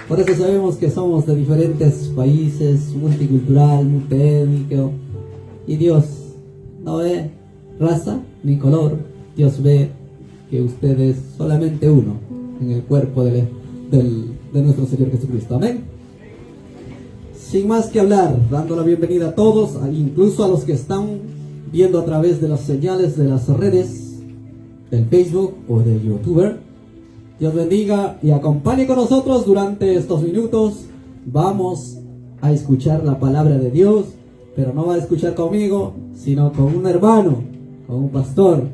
Por eso sabemos que somos de diferentes países, multicultural, multiétnico, y Dios no ve raza ni color. Dios ve que usted es solamente uno en el cuerpo de nuestro Señor Jesucristo. Amén. Sin más que hablar, dando la bienvenida a todos, incluso a los que están viendo a través de las señales de las redes del Facebook o de YouTuber. Dios bendiga y acompañe con nosotros durante estos minutos. Vamos a escuchar la palabra de Dios, pero no va a escuchar conmigo, sino con un hermano, con un pastor,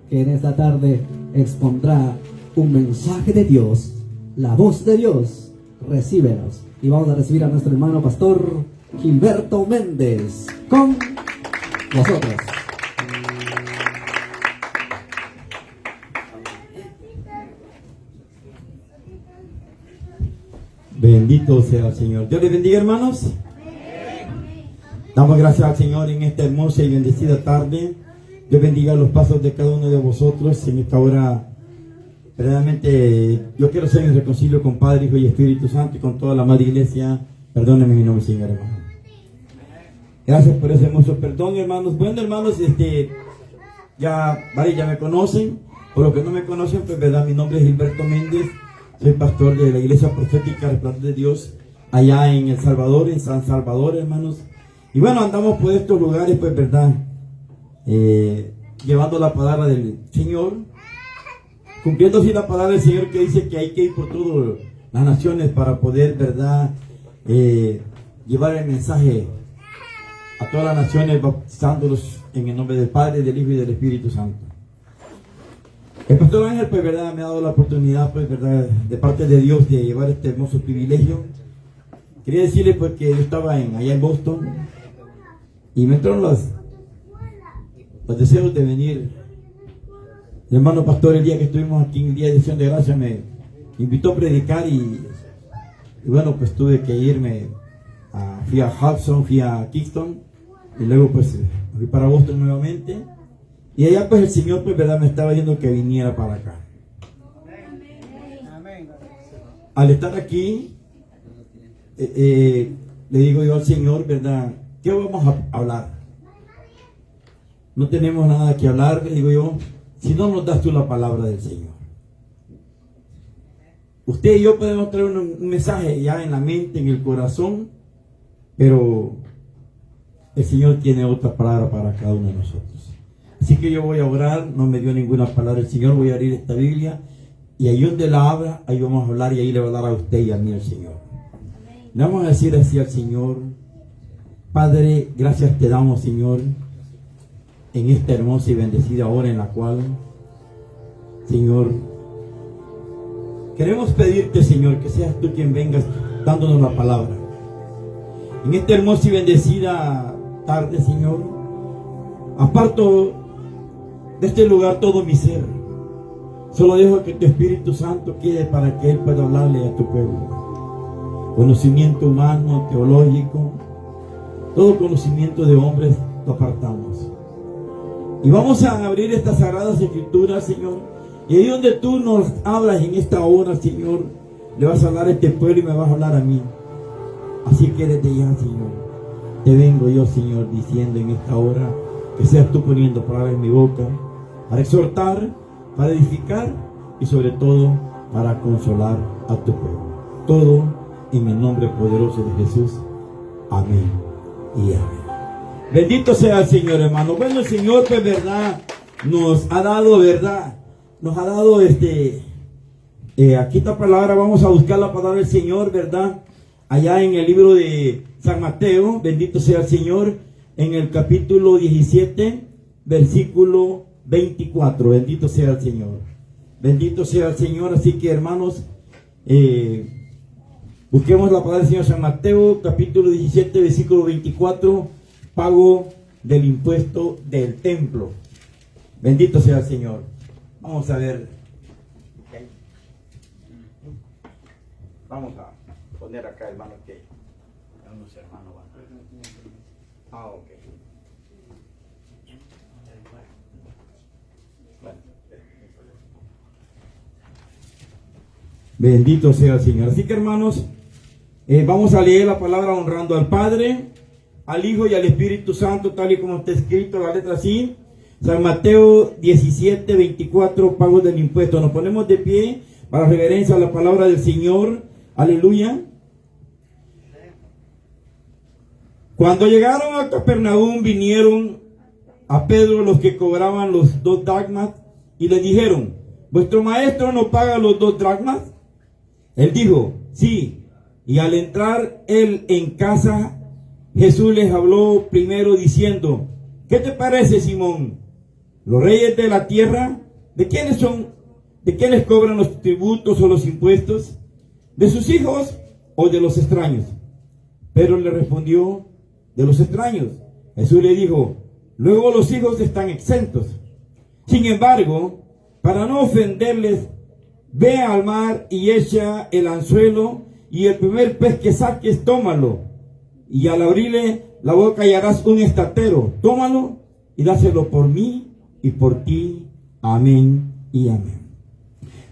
que en esta tarde expondrá un mensaje de Dios, la voz de Dios. Recíbelos. Y vamos a recibir a nuestro hermano pastor Gilberto Méndez con nosotros. Bendito sea el Señor. Dios les bendiga, hermanos. Damos gracias al Señor en esta hermosa y bendecida tarde. Dios bendiga los pasos de cada uno de vosotros en esta hora. Verdaderamente, yo quiero ser en reconcilio con Padre, Hijo y Espíritu Santo y con toda la madre iglesia. Perdónenme mi nombre, Señor, hermano. Gracias por ese hermoso perdón, hermanos. Bueno, hermanos, ya me conocen. Por los que no me conocen, pues verdad, mi nombre es Gilberto Méndez. Soy pastor de la Iglesia Profética Resplandor de Dios, allá en El Salvador, en San Salvador, hermanos. Y bueno, andamos por estos lugares, pues verdad, llevando la palabra del Señor, cumpliendo así la palabra del Señor que dice que hay que ir por todas las naciones para poder, verdad, llevar el mensaje a todas las naciones, bautizándolos en el nombre del Padre, del Hijo y del Espíritu Santo. El pastor Ángel, pues verdad, me ha dado la oportunidad, pues verdad, de parte de Dios, de llevar este hermoso privilegio. Quería decirle pues que yo estaba allá en Boston y me entraron los deseos de venir. El hermano pastor, el día que estuvimos aquí en el día de acción de gracia, me invitó a predicar y bueno, pues tuve que irme. Fui a Hudson, fui a Kingston y luego pues fui para Boston nuevamente. Y allá pues el Señor pues verdad me estaba diciendo que viniera para acá. Al estar aquí, le digo yo al Señor, verdad, ¿qué vamos a hablar? No tenemos nada que hablar, le digo yo, si no nos das tú la palabra del Señor. Usted y yo podemos traer un mensaje ya en la mente, en el corazón, pero el Señor tiene otra palabra para cada uno de nosotros. Así que yo voy a orar, no me dio ninguna palabra el Señor, voy a abrir esta Biblia y ahí donde la abra, ahí vamos a hablar y ahí le va a dar a usted y a mí el Señor. Le vamos a decir así al Señor: Padre, gracias te damos, Señor, en esta hermosa y bendecida hora en la cual, Señor, queremos pedirte, Señor, que seas tú quien vengas dándonos la palabra. En esta hermosa y bendecida tarde, Señor, aparto de este lugar todo mi ser. Solo dejo que tu Espíritu Santo quede para que Él pueda hablarle a tu pueblo. Conocimiento humano, teológico, todo conocimiento de hombres lo apartamos. Y vamos a abrir estas sagradas escrituras, Señor. Y ahí donde tú nos hablas en esta hora, Señor, le vas a hablar a este pueblo y me vas a hablar a mí. Así que desde ya, Señor, te vengo yo, Señor, diciendo en esta hora que seas tú poniendo palabras en mi boca para exhortar, para edificar y sobre todo para consolar a tu pueblo. Todo en el nombre poderoso de Jesús. Amén y amén. Bendito sea el Señor, hermano. Bueno, el Señor, pues, verdad, nos ha dado, verdad, nos ha dado aquí esta palabra. Vamos a buscar la palabra del Señor, verdad, allá en el libro de San Mateo. Bendito sea el Señor, en el capítulo 17, versículo 24. Bendito sea el Señor. Bendito sea el Señor. Así que, hermanos, busquemos la palabra del Señor. San Mateo, capítulo 17, versículo 24. Pago del impuesto del templo. Bendito sea el Señor. Vamos a ver. Vamos a poner acá, hermano, que unos hermanos van. Ok. Bueno. Bendito sea el Señor. Así que hermanos, vamos a leer la palabra honrando al Padre, al Hijo y al Espíritu Santo, tal y como está escrito la letra así. San Mateo 17, 24, pago del impuesto. Nos ponemos de pie para reverencia a la palabra del Señor. Aleluya. Cuando llegaron a Capernaum, vinieron a Pedro los que cobraban los 2 dracmas y le dijeron: ¿vuestro maestro no paga los 2 dracmas? Él dijo: sí. Y al entrar él en casa, Jesús les habló primero diciendo: ¿qué te parece, Simón? Los reyes de la tierra, ¿de quiénes son? ¿De quiénes cobran los tributos o los impuestos? ¿De sus hijos o de los extraños? Pedro le respondió: de los extraños. Jesús le dijo: luego los hijos están exentos. Sin embargo, para no ofenderles, ve al mar y echa el anzuelo, y el primer pez que saques, tómalo. Y al abrirle la boca hallarás un estatero. Tómalo y dáselo por mí y por ti. Amén y amén.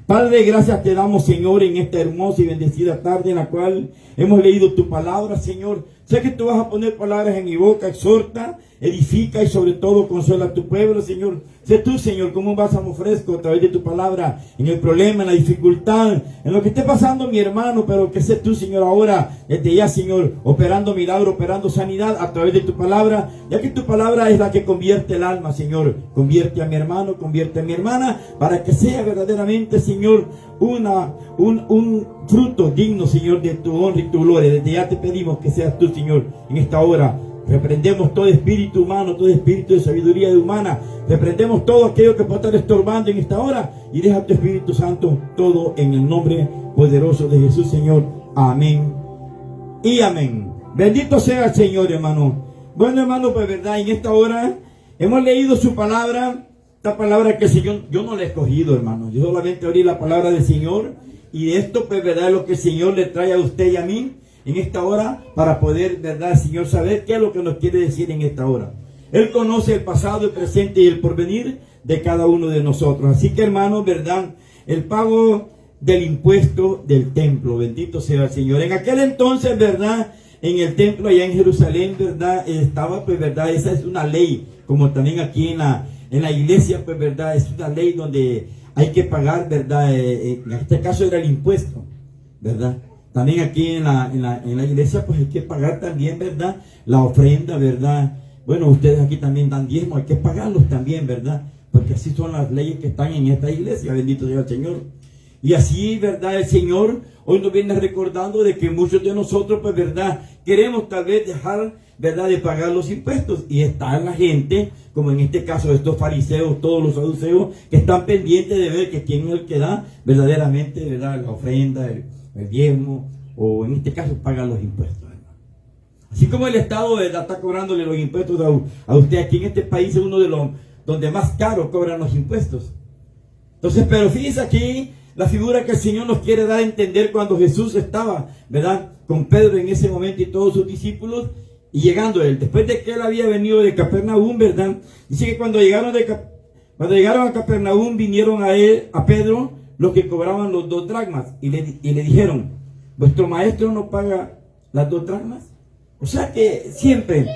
Padre, gracias te damos, Señor, en esta hermosa y bendecida tarde en la cual hemos leído tu palabra, Señor. Sé que tú vas a poner palabras en mi boca, exhorta, edifica y sobre todo consuela a tu pueblo, Señor. Sé tú, Señor, como un bálsamo fresco a través de tu palabra, en el problema, en la dificultad, en lo que esté pasando mi hermano, pero que sé tú, Señor, ahora, desde ya, Señor, operando milagro, operando sanidad a través de tu palabra, ya que tu palabra es la que convierte el alma, Señor. Convierte a mi hermano, convierte a mi hermana, para que sea verdaderamente, Señor, un fruto digno, Señor, de tu honra y tu gloria. Desde ya te pedimos que seas tú, Señor, en esta hora. Reprendemos todo espíritu humano, todo espíritu de sabiduría humana. Reprendemos todo aquello que pueda estar estorbando en esta hora. Y deja tu Espíritu Santo todo en el nombre poderoso de Jesús, Señor. Amén y amén. Bendito sea el Señor, hermano. Bueno, hermano, pues verdad, en esta hora hemos leído su palabra. Esta palabra que el Señor, yo no la he escogido, hermano. Yo solamente abrí la palabra del Señor. Y de esto, pues verdad, es lo que el Señor le trae a usted y a mí en esta hora, para poder, verdad, Señor, saber qué es lo que nos quiere decir en esta hora. Él conoce el pasado, el presente y el porvenir de cada uno de nosotros. Así que, hermano, verdad, el pago del impuesto del templo, bendito sea el Señor. En aquel entonces, verdad, en el templo allá en Jerusalén, verdad, estaba, pues verdad, esa es una ley, como también aquí en la iglesia, pues verdad, es una ley donde hay que pagar, verdad, en este caso era el impuesto, verdad. También aquí en la iglesia, pues hay que pagar también, ¿verdad? La ofrenda, ¿verdad? Bueno, ustedes aquí también dan diezmo, hay que pagarlos también, ¿verdad? Porque así son las leyes que están en esta iglesia, bendito sea el Señor. Y así, ¿verdad? El Señor hoy nos viene recordando de que muchos de nosotros, pues, ¿verdad? Queremos tal vez dejar, ¿verdad?, de pagar los impuestos. Y está la gente, como en este caso estos fariseos, todos los saduceos, que están pendientes de ver que quién es el que da verdaderamente, ¿verdad?, la ofrenda, el diezmo, o en este caso pagan los impuestos, hermano. Así como el Estado, ¿verdad?, está cobrándole los impuestos a usted, aquí en este país es uno de los donde más caro cobran los impuestos. Entonces, pero fíjense aquí la figura que el Señor nos quiere dar a entender cuando Jesús estaba, ¿verdad?, con Pedro en ese momento y todos sus discípulos, y llegando él, después de que él había venido de Capernaum, ¿verdad? Dice que cuando llegaron a Capernaum, vinieron a Pedro los que cobraban los 2 dracmas y le dijeron: ¿vuestro maestro no paga las 2 dracmas? O sea que siempre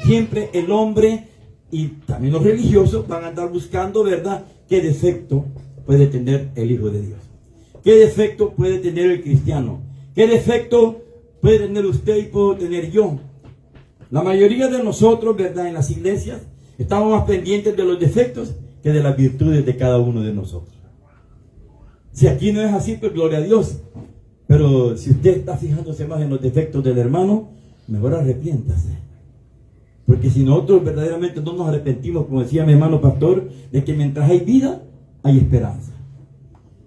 el hombre y también los religiosos van a andar buscando, ¿verdad?, qué defecto puede tener el Hijo de Dios, qué defecto puede tener el cristiano, qué defecto puede tener usted y puedo tener yo. La mayoría de nosotros, ¿verdad?, en las iglesias estamos más pendientes de los defectos que de las virtudes de cada uno de nosotros. Si aquí no es así, pues gloria a Dios. Pero si usted está fijándose más en los defectos del hermano, mejor arrepiéntase. Porque si nosotros verdaderamente no nos arrepentimos, como decía mi hermano pastor, de que mientras hay vida, hay esperanza.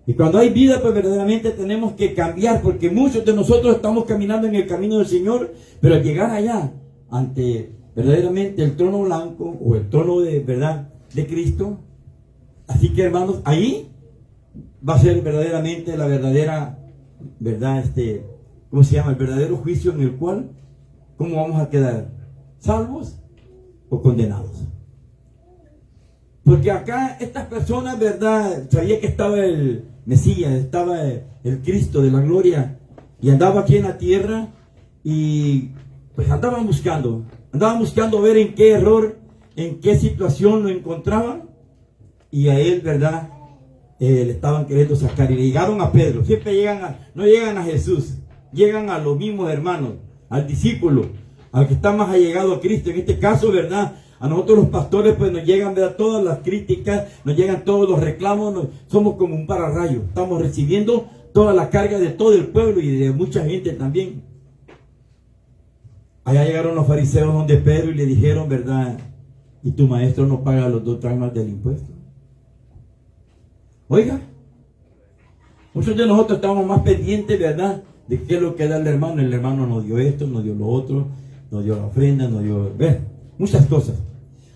Y cuando hay vida, pues verdaderamente tenemos que cambiar, porque muchos de nosotros estamos caminando en el camino del Señor, pero al llegar allá, ante verdaderamente el trono blanco, o el trono de verdad de Cristo, así que hermanos, ahí va a ser verdaderamente la verdadera, ¿verdad? ¿Cómo se llama? El verdadero juicio en el cual, ¿cómo vamos a quedar? ¿Salvos o condenados? Porque acá estas personas, ¿verdad? Sabía que estaba el Mesías, estaba el Cristo de la gloria, y andaba aquí en la tierra, y pues andaban buscando ver en qué error, en qué situación lo encontraban, y a él, ¿verdad? Le estaban queriendo sacar, y le llegaron a Pedro. Siempre no llegan a Jesús, llegan a los mismos hermanos, al discípulo, al que está más allegado a Cristo. En este caso, ¿verdad? A nosotros los pastores pues nos llegan, ¿verdad?, todas las críticas, nos llegan todos los reclamos, somos como un pararrayo, estamos recibiendo toda la carga de todo el pueblo y de mucha gente también. Allá llegaron los fariseos donde Pedro y le dijeron, ¿verdad? ¿Y tu maestro no paga los 2 dracmas del impuesto? Oiga, muchos de nosotros estamos más pendientes, ¿verdad?, de qué es lo que da el hermano. El hermano nos dio esto, nos dio lo otro, nos dio la ofrenda, nos dio, muchas cosas.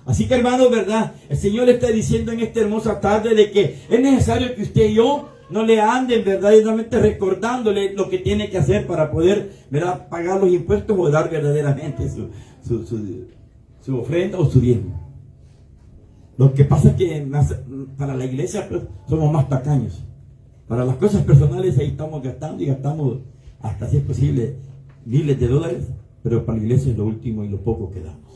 Así que, hermano, ¿verdad? El Señor le está diciendo en esta hermosa tarde de que es necesario que usted y yo no le anden verdaderamente recordándole lo que tiene que hacer para poder, ¿verdad?, pagar los impuestos o dar verdaderamente su ofrenda o su diezmo. Lo que pasa es que para la iglesia pues, somos más tacaños. Para las cosas personales ahí estamos gastando y gastamos hasta, si es posible, miles de dólares, pero para la iglesia es lo último y lo poco que damos.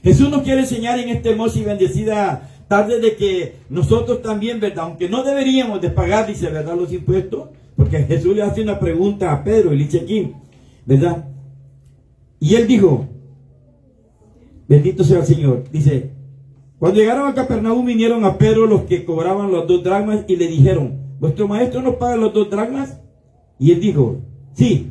Jesús nos quiere enseñar en esta hermosa y bendecida tarde de que nosotros también, ¿verdad?, aunque no deberíamos de pagar, dice, ¿verdad?, los impuestos, porque Jesús le hace una pregunta a Pedro, y le dice aquí, ¿verdad? Y él dijo, bendito sea el Señor, dice, cuando llegaron a Capernaum vinieron a Pedro los que cobraban los 2 dracmas y le dijeron, ¿vuestro maestro nos paga los 2 dracmas? Y él dijo, sí.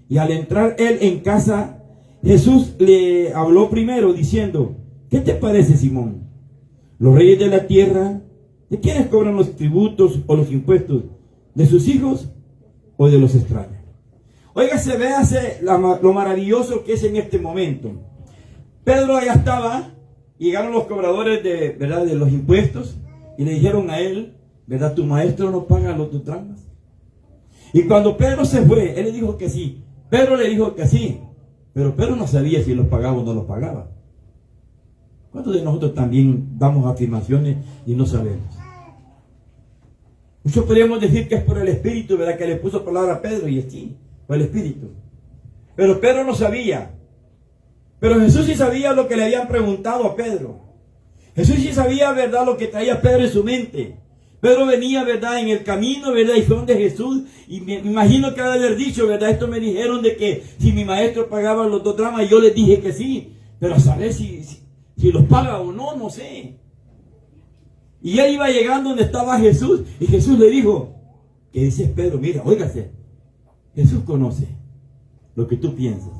Y al entrar él en casa, Jesús le habló primero diciendo, ¿qué te parece, Simón? ¿Los reyes de la tierra, de quiénes cobran los tributos o los impuestos? ¿De sus hijos o de los extraños? Oiga, se ve lo maravilloso que es en este momento. Pedro allá estaba, llegaron los cobradores ¿verdad?, de los impuestos y le dijeron a él, ¿verdad?, tu maestro no paga los 2 dracmas. Y cuando Pedro se fue, él le dijo que sí. Pedro le dijo que sí, pero Pedro no sabía si los pagaba o no los pagaba. ¿Cuántos de nosotros también damos afirmaciones y no sabemos? Muchos podríamos decir que es por el Espíritu, ¿verdad?, que le puso palabra a Pedro, y sí, por el Espíritu. Pero Pedro no sabía. Pero Jesús sí sabía lo que le habían preguntado a Pedro. Jesús sí sabía, ¿verdad?, lo que traía Pedro en su mente. Pedro venía, ¿verdad?, en el camino, ¿verdad?, y fue donde Jesús, y me imagino que ha de haber dicho, ¿verdad?, esto me dijeron de que si mi maestro pagaba los 2 dracmas, yo les dije que sí, pero a saber si los paga o no, no sé. Y él iba llegando donde estaba Jesús, y Jesús le dijo, ¿qué dices, Pedro? Mira, óigase, Jesús conoce lo que tú piensas.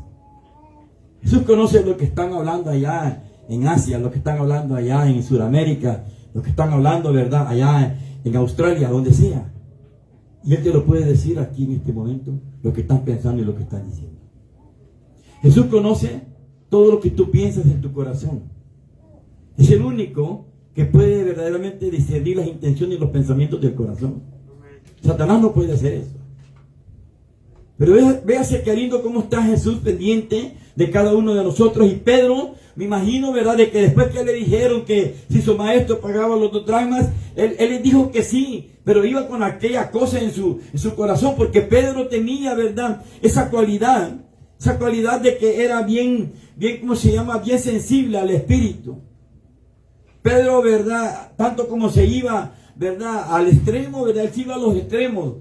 Jesús conoce lo que están hablando allá en Asia, lo que están hablando allá en Sudamérica, lo que están hablando, ¿verdad?, allá en Australia, donde sea. Y Él te lo puede decir aquí en este momento, lo que están pensando y lo que están diciendo. Jesús conoce todo lo que tú piensas en tu corazón. Es el único que puede verdaderamente discernir las intenciones y los pensamientos del corazón. Satanás no puede hacer eso. Pero véase qué lindo cómo está Jesús pendiente de cada uno de nosotros. Y Pedro, me imagino, ¿verdad?, de que después que le dijeron que si su maestro pagaba los 2 dracmas, él les dijo que sí, pero iba con aquella cosa en su corazón, porque Pedro tenía, ¿verdad?, esa cualidad de que era bien, ¿cómo se llama?, bien sensible al Espíritu. Pedro, ¿verdad?, tanto como se iba, ¿verdad?, al extremo, ¿verdad?, él se iba a los extremos.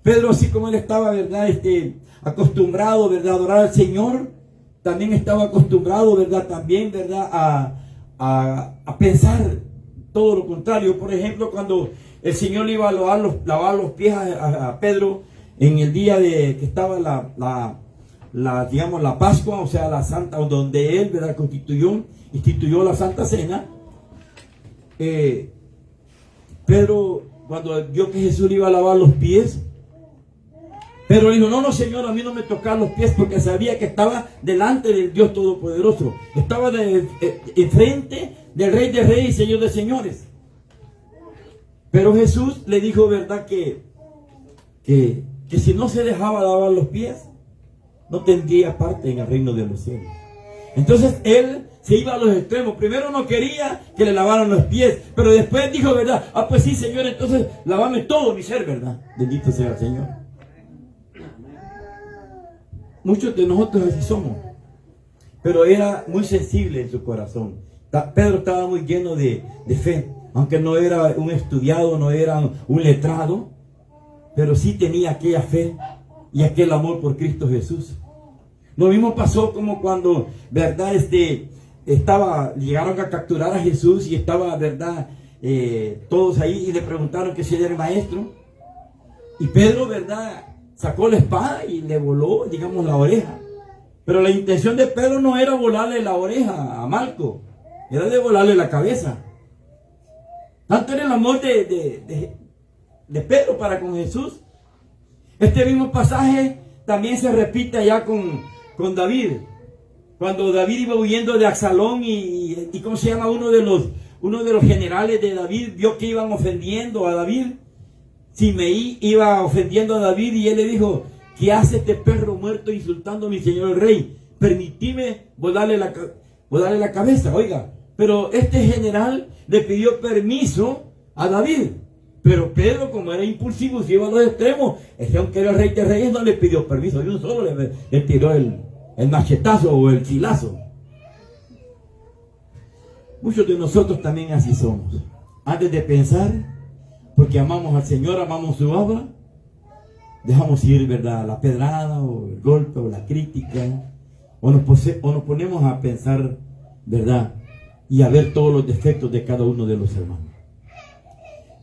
Pedro, así como él estaba, ¿verdad?, acostumbrado, ¿verdad?, a adorar al Señor, también estaba acostumbrado, ¿verdad?, también, ¿verdad?, a pensar todo lo contrario. Por ejemplo, cuando el Señor le iba a lavar los pies a Pedro en el día de que estaba digamos, la Pascua, o sea, la Santa, donde él, ¿verdad?, instituyó la Santa Cena. Pedro, cuando vio que Jesús le iba a lavar los pies, Pedro dijo, no, Señor, a mí no me tocar los pies, porque sabía que estaba delante del Dios Todopoderoso. Estaba enfrente del Rey de Reyes y Señor de Señores. Pero Jesús le dijo, ¿verdad?, que si no se dejaba lavar los pies, no tendría parte en el reino de los cielos. Entonces él se iba a los extremos. Primero no quería que le lavaran los pies, pero después dijo, ¿verdad? Ah, pues sí, Señor, entonces lávame todo mi ser, ¿verdad? Bendito sea el Señor. Muchos de nosotros así somos, pero era muy sensible en su corazón. Pedro estaba muy lleno de fe, aunque no era un estudiado, no era un letrado, pero sí tenía aquella fe y aquel amor por Cristo Jesús. Lo mismo pasó como cuando, ¿verdad? Llegaron a capturar a Jesús y estaba, ¿verdad? Todos ahí y le preguntaron que si era el maestro. Y Pedro, ¿verdad? Sacó la espada y le voló, digamos, la oreja. Pero la intención de Pedro no era volarle la oreja a Malco, era de volarle la cabeza. Tanto era el amor de Pedro para con Jesús. Este mismo pasaje también se repite allá con David. Cuando David iba huyendo de Absalón y ¿cómo se llama? Uno de los generales de David vio que iban ofendiendo a David. Simeí iba ofendiendo a David y él le dijo, ¿qué hace este perro muerto insultando a mi señor el rey? Permitime volarle la cabeza, oiga. Pero este general le pidió permiso a David. Pero Pedro, como era impulsivo, se iba a los extremos. Aunque era el rey de reyes, no le pidió permiso. Y uno solo le tiró el machetazo o el chilazo. Muchos de nosotros también así somos. Antes de pensar, porque amamos al Señor, amamos su obra, dejamos ir, ¿verdad?, la pedrada o el golpe o la crítica, o nos ponemos a pensar, ¿verdad?, y a ver todos los defectos de cada uno de los hermanos.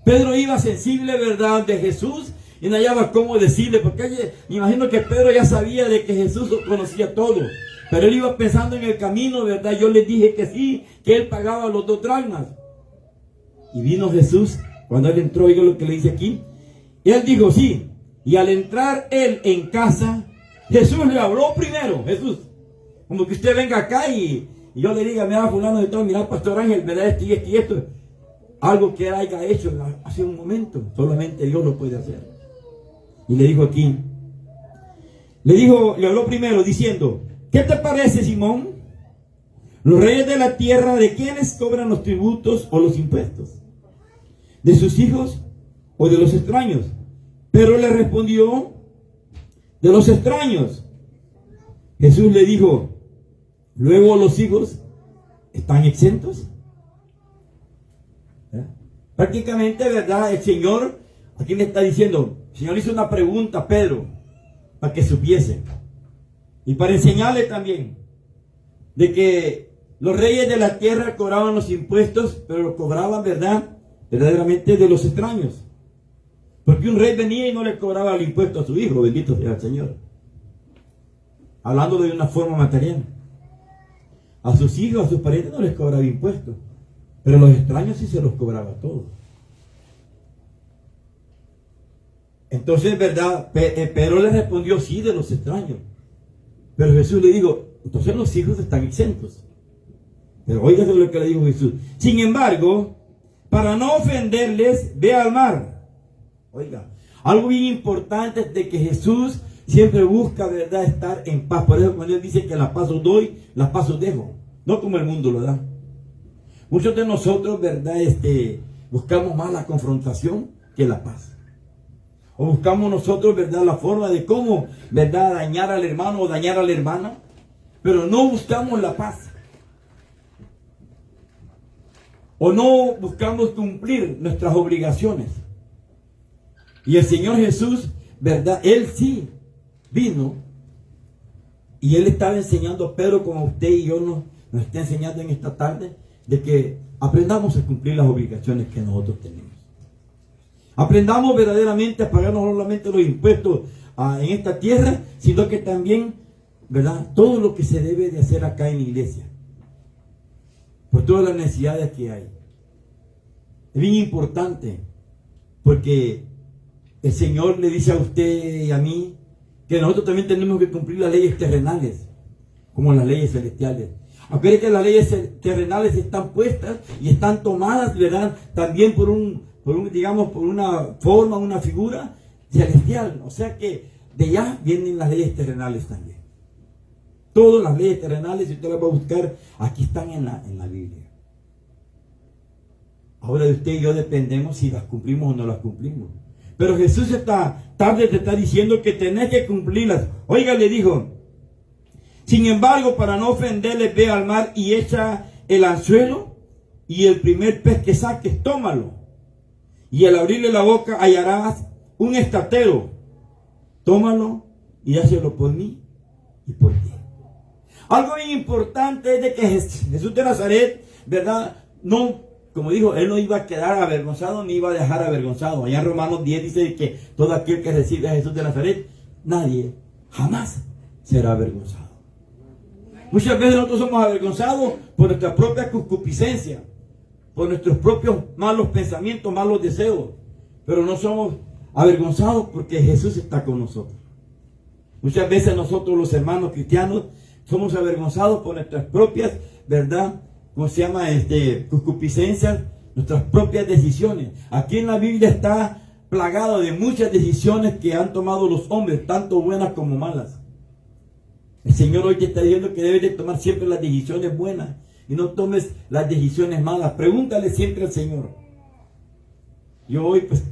Pedro iba sensible, ¿verdad?, de Jesús y no hallaba cómo decirle, porque me imagino que Pedro ya sabía de que Jesús conocía todo, pero él iba pensando en el camino, ¿verdad? Yo le dije que sí, que él pagaba los 2 dracmas. Y vino Jesús, cuando él entró, oiga lo que le dice aquí, y él dijo sí, y al entrar él en casa, Jesús le habló primero, Jesús, como que usted venga acá y yo le diga, mira fulano de todo, mira pastor Ángel, ¿verdad? Esto y esto y esto, algo que él haya hecho hace un momento, solamente Dios lo puede hacer. Y le dijo aquí, le habló primero diciendo, ¿qué te parece, Simón? Los reyes de la tierra, ¿de quiénes cobran los tributos o los impuestos? ¿De sus hijos o de los extraños? Pero le respondió, de los extraños. Jesús le dijo, luego los hijos están exentos. Prácticamente, ¿verdad? El Señor aquí le está diciendo, el Señor hizo una pregunta a Pedro para que supiese y para enseñarle también de que los reyes de la tierra cobraban los impuestos, pero lo cobraban, ¿verdad?, verdaderamente de los extraños. Porque un rey venía y no le cobraba el impuesto a su hijo, bendito sea el Señor. Hablando de una forma material. A sus hijos, a sus parientes no les cobraba impuestos, pero a los extraños sí se los cobraba todos. Entonces, ¿verdad? Pedro le respondió sí, de los extraños. Pero Jesús le dijo, entonces los hijos están exentos. Pero oígase lo que le dijo Jesús. Sin embargo, para no ofenderles, ve al mar. Oiga, algo bien importante es de que Jesús siempre busca, ¿verdad?, estar en paz. Por eso cuando él dice que la paz os doy, la paz os dejo. No como el mundo lo da. Muchos de nosotros, ¿verdad?, buscamos más la confrontación que la paz. O buscamos nosotros, ¿verdad?, la forma de cómo, ¿verdad?, dañar al hermano o dañar a la hermana. Pero no buscamos la paz. O no buscamos cumplir nuestras obligaciones. Y el Señor Jesús, ¿verdad?, Él sí vino. Y Él estaba enseñando a Pedro, como usted y yo nos está enseñando en esta tarde, de que aprendamos a cumplir las obligaciones que nosotros tenemos. Aprendamos verdaderamente a pagar no solamente los impuestos en esta tierra, sino que también, ¿verdad?, todo lo que se debe de hacer acá en la iglesia. Por todas las necesidades que hay. Es bien importante, porque el Señor le dice a usted y a mí que nosotros también tenemos que cumplir las leyes terrenales, como las leyes celestiales. Aunque que las leyes terrenales están puestas y están tomadas, ¿verdad?, también por una forma, una figura celestial. O sea que de allá vienen las leyes terrenales también. Todas las leyes terrenales, si usted las va a buscar, aquí están en la Biblia. Ahora de usted y yo dependemos si las cumplimos o no las cumplimos. Pero Jesús esta tarde te está diciendo que tenés que cumplirlas. Oiga, le dijo: sin embargo, para no ofenderles, ve al mar y echa el anzuelo, y el primer pez que saques, tómalo. Y al abrirle la boca hallarás un estatero. Tómalo y hácelo por mí y por ti. Algo bien importante es de que Jesús de Nazaret, ¿verdad? No, como dijo, él no iba a quedar avergonzado ni iba a dejar avergonzado. Allá en Romanos 10 dice que todo aquel que recibe a Jesús de Nazaret, nadie jamás será avergonzado. Muchas veces nosotros somos avergonzados por nuestra propia concupiscencia, por nuestros propios malos pensamientos, malos deseos, pero no somos avergonzados porque Jesús está con nosotros. Muchas veces nosotros, los hermanos cristianos, somos avergonzados por nuestras propias, ¿verdad? ¿Cómo se llama? Concupiscencias, nuestras propias decisiones. Aquí en la Biblia está plagado de muchas decisiones que han tomado los hombres, tanto buenas como malas. El Señor hoy te está diciendo que debes de tomar siempre las decisiones buenas y no tomes las decisiones malas. Pregúntale siempre al Señor. Yo hoy pues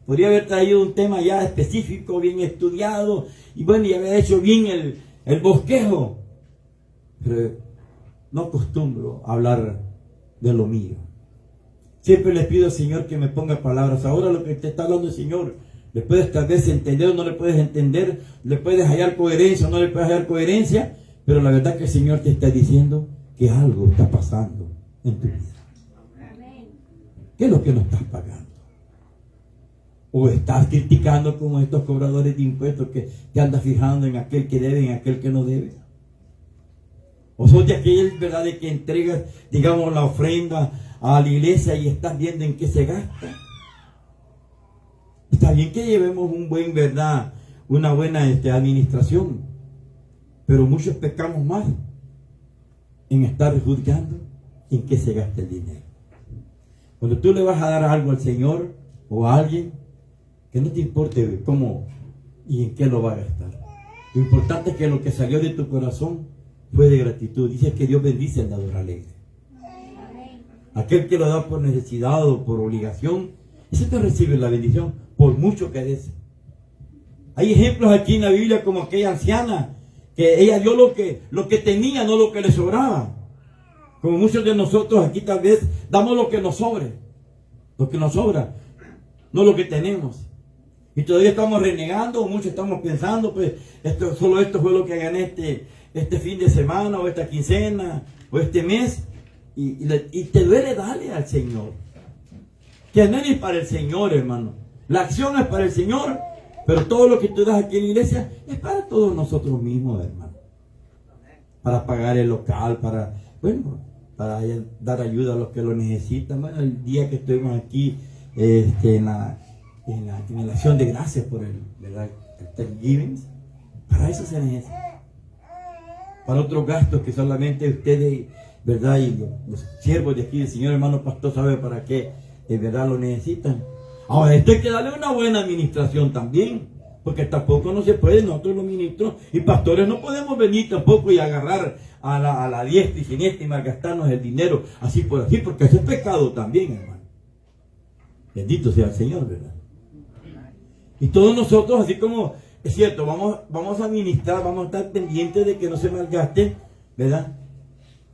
podría haber traído un tema ya específico, bien estudiado, y bueno, y haber hecho bien el bosquejo, pero no acostumbro a hablar de lo mío. Siempre le pido al Señor que me ponga palabras. Ahora lo que te está hablando el Señor, le puedes tal vez entender o no le puedes entender, le puedes hallar coherencia o no le puedes hallar coherencia, pero la verdad que el Señor te está diciendo que algo está pasando en tu vida. ¿Qué es lo que no estás pagando? O estás criticando como estos cobradores de impuestos que te andas fijando en aquel que debe y en aquel que no debe. O sos de aquel, ¿verdad?, de que entregas, digamos, la ofrenda a la iglesia y estás viendo en qué se gasta. Está bien que llevemos una buena administración, pero muchos pecamos más en estar juzgando en qué se gasta el dinero. Cuando tú le vas a dar algo al Señor o a alguien, que no te importe cómo y en qué lo va a gastar. Lo importante es que lo que salió de tu corazón fue de gratitud. Dice que Dios bendice al dador alegre. Aquel que lo da por necesidad o por obligación, ese te recibe la bendición, por mucho que des. Hay ejemplos aquí en la Biblia como aquella anciana, que ella dio lo que tenía, no lo que le sobraba. Como muchos de nosotros aquí tal vez damos lo que nos sobre, lo que nos sobra, no lo que tenemos. Y todavía estamos renegando, muchos estamos pensando, pues, solo esto fue lo que gané este fin de semana, o esta quincena, o este mes, y te duele darle al Señor. Que no es para el Señor, hermano. La acción es para el Señor, pero todo lo que tú das aquí en la iglesia es para todos nosotros mismos, hermano. Para pagar el local, para dar ayuda a los que lo necesitan. Bueno, el día que estuvimos aquí, en la acción de gracias por el Thanksgiving, para eso se necesita. Para otros gastos que solamente ustedes, ¿verdad?, y los siervos de aquí del Señor, hermano pastor, sabe para qué de verdad lo necesitan. Ahora, esto hay que darle una buena administración también, porque tampoco no se puede, nosotros los ministros y pastores no podemos venir tampoco y agarrar a la diestra y siniestra y malgastarnos el dinero así por así, porque eso es pecado también, hermano. Bendito sea el Señor, ¿verdad? Y todos nosotros, así como es cierto, vamos a administrar, vamos a estar pendientes de que no se malgaste, ¿verdad?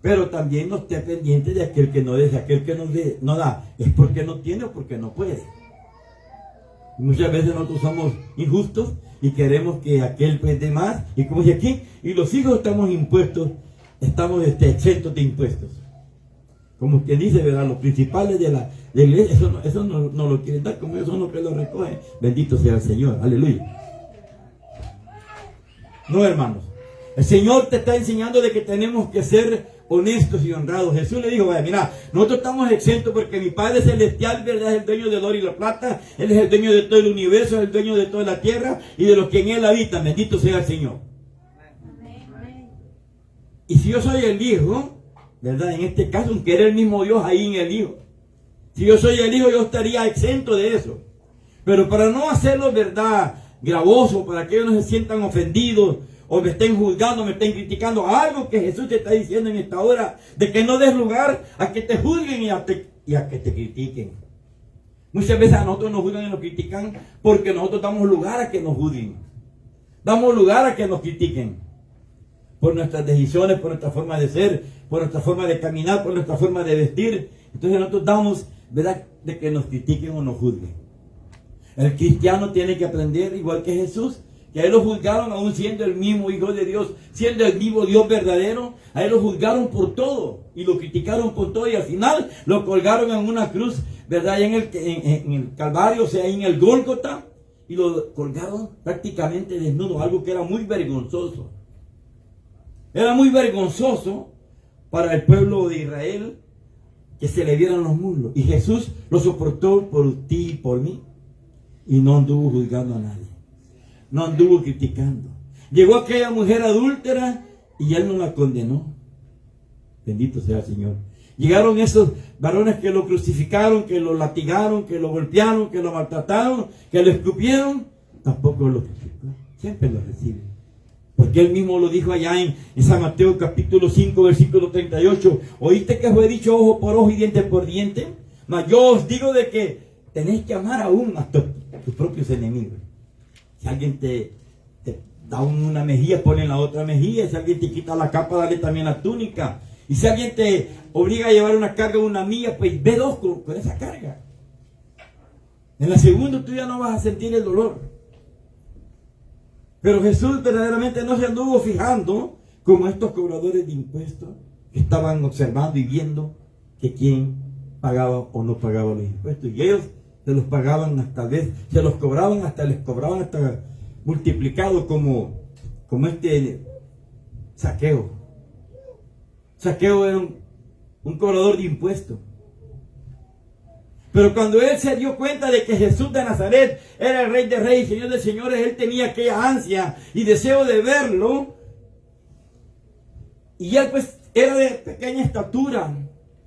Pero también no esté pendiente de aquel que no deja, aquel que no da, es porque no tiene o porque no puede. Y muchas veces nosotros somos injustos y queremos que aquel pues dé más, y como dice aquí, y los hijos estamos exentos de impuestos. Como quien dice, ¿verdad? Los principales de la iglesia, eso no lo quieren dar, como ellos son los que lo recogen. Bendito sea el Señor, aleluya. No, hermanos, el Señor te está enseñando de que tenemos que ser honestos y honrados. Jesús le dijo, vaya, mira, nosotros estamos exentos porque mi Padre Celestial, ¿verdad?, es el dueño del oro y la plata. Él es el dueño de todo el universo, es el dueño de toda la tierra y de los que en Él habitan. Bendito sea el Señor. Y si yo soy el Hijo, ¿verdad?, en este caso, aunque era el mismo Dios ahí en el Hijo, si yo soy el Hijo, yo estaría exento de eso. Pero para no hacerlo, ¿verdad?, gravoso para que ellos no se sientan ofendidos o me estén juzgando, me estén criticando. Algo que Jesús te está diciendo en esta hora, de que no des lugar a que te juzguen y a que te critiquen. Muchas veces a nosotros nos juzgan y nos critican porque nosotros damos lugar a que nos juzguen. Damos lugar a que nos critiquen. Por nuestras decisiones, por nuestra forma de ser, por nuestra forma de caminar, por nuestra forma de vestir. Entonces nosotros damos, ¿verdad?, de que nos critiquen o nos juzguen. El cristiano tiene que aprender, igual que Jesús, que a él lo juzgaron aún siendo el mismo Hijo de Dios, siendo el vivo Dios verdadero. A él lo juzgaron por todo y lo criticaron por todo y al final lo colgaron en una cruz, ¿verdad?, allá en el Calvario, o sea, en el Gólgota, y lo colgaron prácticamente desnudo, algo que era muy vergonzoso. Era muy vergonzoso para el pueblo de Israel que se le vieran los muslos. Y Jesús lo soportó por ti y por mí. Y no anduvo juzgando a nadie. No anduvo criticando. Llegó aquella mujer adúltera y él no la condenó. Bendito sea el Señor. Llegaron esos varones que lo crucificaron, que lo latigaron, que lo golpearon, que lo maltrataron, que lo escupieron. Tampoco lo criticó. Siempre lo recibe. Porque él mismo lo dijo allá en San Mateo capítulo 5, versículo 38. ¿Oíste que fue dicho ojo por ojo y diente por diente? Mas yo os digo de que tenéis que amar aún a tus propios enemigos. Si alguien te da una mejilla, ponle la otra mejilla. Si alguien te quita la capa, dale también la túnica. Y si alguien te obliga a llevar una carga de una milla, pues ve dos con esa carga. En la segunda tú ya no vas a sentir el dolor. Pero Jesús verdaderamente no se anduvo fijando como estos cobradores de impuestos que estaban observando y viendo que quién pagaba o no pagaba los impuestos. Y ellos se los pagaban hasta vez, se los cobraban hasta, les cobraban hasta multiplicado como este Zaqueo. Zaqueo era un cobrador de impuestos. Pero cuando él se dio cuenta de que Jesús de Nazaret era el Rey de Reyes, Señor de Señores, él tenía aquella ansia y deseo de verlo. Y él pues era de pequeña estatura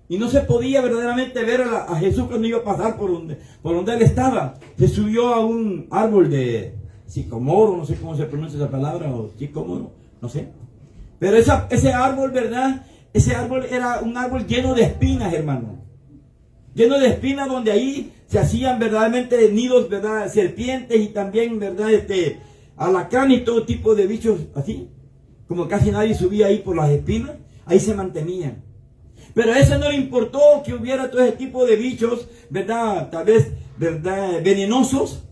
y no se podía verdaderamente ver a Jesús cuando iba a pasar por donde él estaba. Se subió a un árbol de sicomoro, no sé cómo se pronuncia esa palabra, o sicomoro, no sé. Pero ese árbol, ¿verdad? Ese árbol era un árbol lleno de espinas, hermano. Lleno de espinas, donde ahí se hacían verdaderamente nidos, ¿verdad?, serpientes y también, ¿verdad?, alacrán y todo tipo de bichos así. Como casi nadie subía ahí por las espinas, ahí se mantenían. Pero a eso no le importó que hubiera todo ese tipo de bichos, ¿verdad?, tal vez, ¿verdad?, venenosos.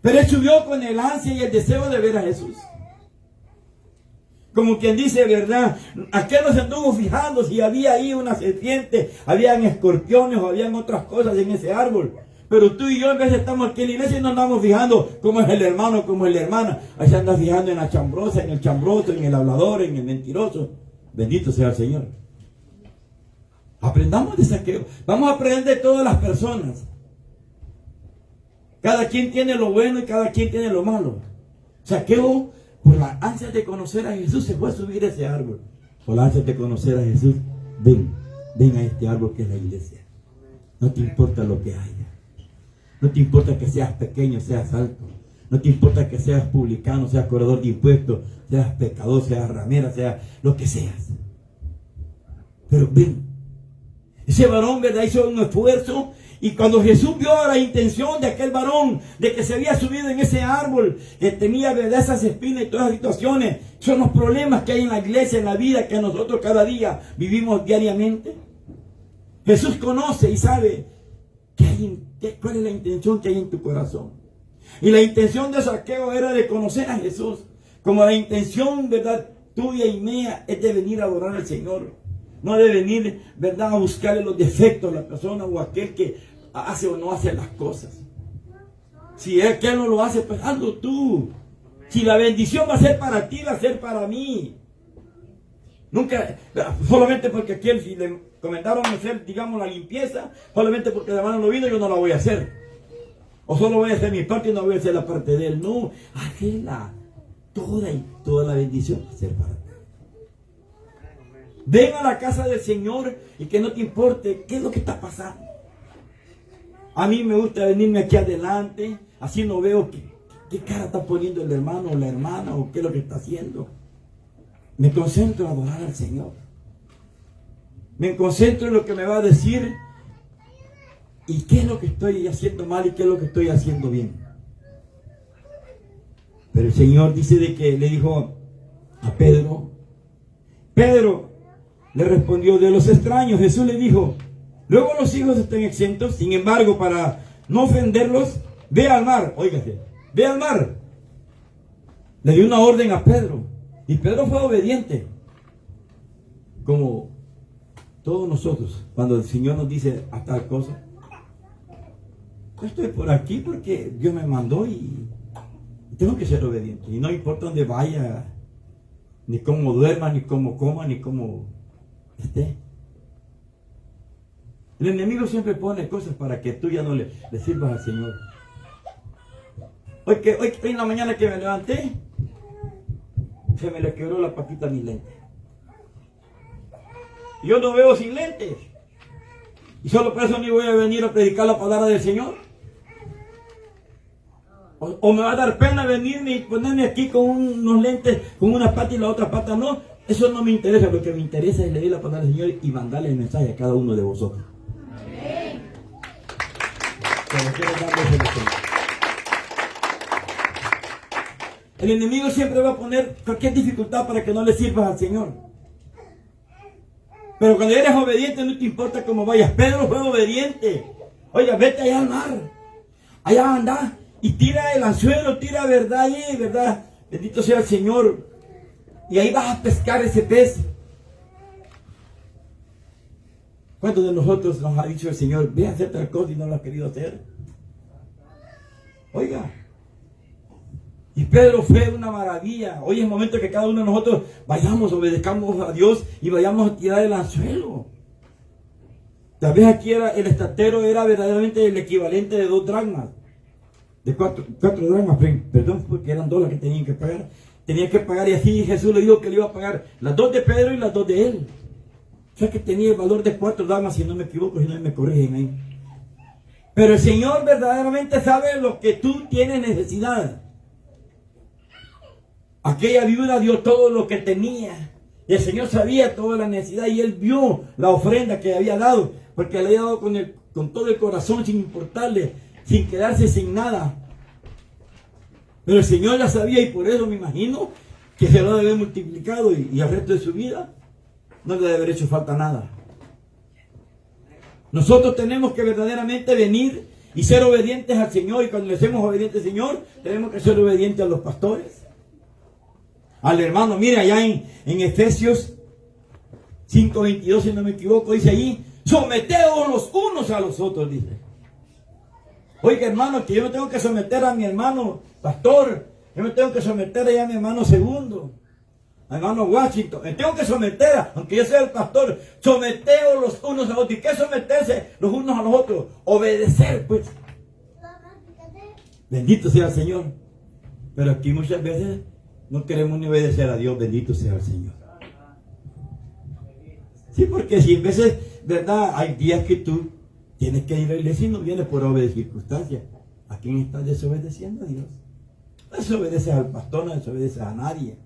Pero él subió con el ansia y el deseo de ver a Jesús. Como quien dice, ¿verdad?, ¿a qué no se anduvo fijando si había ahí una serpiente, habían escorpiones o habían otras cosas en ese árbol? Pero tú y yo en vez de estamos aquí en la iglesia y no andamos fijando cómo es el hermano, cómo es la hermana. Ahí se anda fijando en la chambrosa, en el chambroso, en el hablador, en el mentiroso. Bendito sea el Señor. Aprendamos de Zaqueo. Vamos a aprender de todas las personas. Cada quien tiene lo bueno y cada quien tiene lo malo. Zaqueo, por la ansia de conocer a Jesús, se fue a subir a ese árbol. Por la ansia de conocer a Jesús, ven a este árbol que es la iglesia. No te importa lo que haya. No te importa que seas pequeño, seas alto. No te importa que seas publicano, seas cobrador de impuestos, seas pecador, seas ramera, seas lo que seas. Pero ven. Ese varón, ¿verdad?, hizo un esfuerzo. Y cuando Jesús vio la intención de aquel varón, de que se había subido en ese árbol, que tenía, ¿verdad?, esas espinas y todas las situaciones, son los problemas que hay en la iglesia, en la vida que nosotros cada día vivimos diariamente. Jesús conoce y sabe cuál es la intención que hay en tu corazón. Y la intención de Zaqueo era de conocer a Jesús, como la intención, ¿verdad?, tuya y mía es de venir a adorar al Señor. No de venir, ¿verdad?, a buscarle los defectos a la persona o a aquel que hace o no hace las cosas. Si es que él no lo hace, pues hazlo tú. Si la bendición va a ser para ti, va a ser para mí. Nunca, solamente porque aquí si le comentaron hacer, digamos, la limpieza, solamente porque el hermano no vino, yo no la voy a hacer. O solo voy a hacer mi parte y no voy a hacer la parte de él. No, hazla. Toda la bendición va a ser para ti. Ven a la casa del Señor y que no te importe qué es lo que está pasando. A mí me gusta venirme aquí adelante, así no veo qué cara está poniendo el hermano o la hermana o qué es lo que está haciendo. Me concentro en adorar al Señor. Me concentro en lo que me va a decir y qué es lo que estoy haciendo mal y qué es lo que estoy haciendo bien. Pero el Señor dice de que le dijo a Pedro, Pedro le respondió, de los extraños. Jesús le dijo, luego los hijos están exentos, sin embargo, para no ofenderlos, ve al mar, óigase, ve al mar. Le dio una orden a Pedro y Pedro fue obediente, como todos nosotros, cuando el Señor nos dice a tal cosa. Yo estoy por aquí porque Dios me mandó y tengo que ser obediente. Y no importa dónde vaya, ni cómo duerma, ni cómo coma, ni cómo esté. El enemigo siempre pone cosas para que tú ya no le sirvas al Señor. Hoy en la mañana que me levanté, se me le quebró la patita a mi lente. Yo no veo sin lentes. Y solo por eso ni voy a venir a predicar la palabra del Señor. O me va a dar pena venirme y ponerme aquí con unos lentes, con una pata y la otra pata no. Eso no me interesa. Lo que me interesa es leer la palabra del Señor y mandarle el mensaje a cada uno de vosotros. Amén. El enemigo siempre va a poner cualquier dificultad para que no le sirvas al Señor. Pero cuando eres obediente no te importa cómo vayas. Pedro fue obediente. Oiga, vete allá al mar. Allá anda y tira el anzuelo, tira verdad allí, verdad. Bendito sea el Señor. Y ahí vas a pescar ese pez. ¿Cuántos de nosotros nos ha dicho el Señor, ve a hacer tal cosa y no lo has querido hacer? Oiga. Y Pedro fue una maravilla. Hoy es el momento que cada uno de nosotros vayamos, obedezcamos a Dios y vayamos a tirar el anzuelo. Tal vez aquí el estatero era verdaderamente el equivalente de 2 dracmas. De 4 dracmas, perdón, porque eran 2 las que tenían que pagar. Tenían que pagar y así Jesús le dijo que le iba a pagar las 2 de Pedro y las 2 de él. O sea que tenía el valor de 4 dracmas, si no me equivoco, si no me corrigen ahí. Pero el Señor verdaderamente sabe lo que tú tienes necesidad. Aquella viuda dio todo lo que tenía. Y el Señor sabía toda la necesidad y Él vio la ofrenda que había dado. Porque le había dado con todo el corazón, sin importarle, sin quedarse sin nada. Pero el Señor la sabía y por eso me imagino que se lo debe haber multiplicado y al resto de su vida no le debe haber hecho falta nada. Nosotros tenemos que verdaderamente venir y ser obedientes al Señor. Y cuando le seamos obedientes al Señor, tenemos que ser obedientes a los pastores, al hermano. Mire allá en Efesios 5:22, si no me equivoco, dice ahí, someteos los unos a los otros, dice. Oiga, hermano, que yo me tengo que someter a mi hermano pastor, yo me tengo que someter allá a mi hermano segundo, a mi hermano Washington, me tengo que someter, aunque yo sea el pastor, someteos los unos a los otros. ¿Y qué es someterse los unos a los otros? Obedecer, pues. Bendito sea el Señor. Pero aquí muchas veces no queremos ni obedecer a Dios. Bendito sea el Señor. Sí, porque si en veces, ¿verdad? Hay días que tú tienes que ir a la iglesia y no vienes por obras circunstancias. ¿A quién estás desobedeciendo? A Dios. No desobedeces al pastor, no desobedeces a nadie.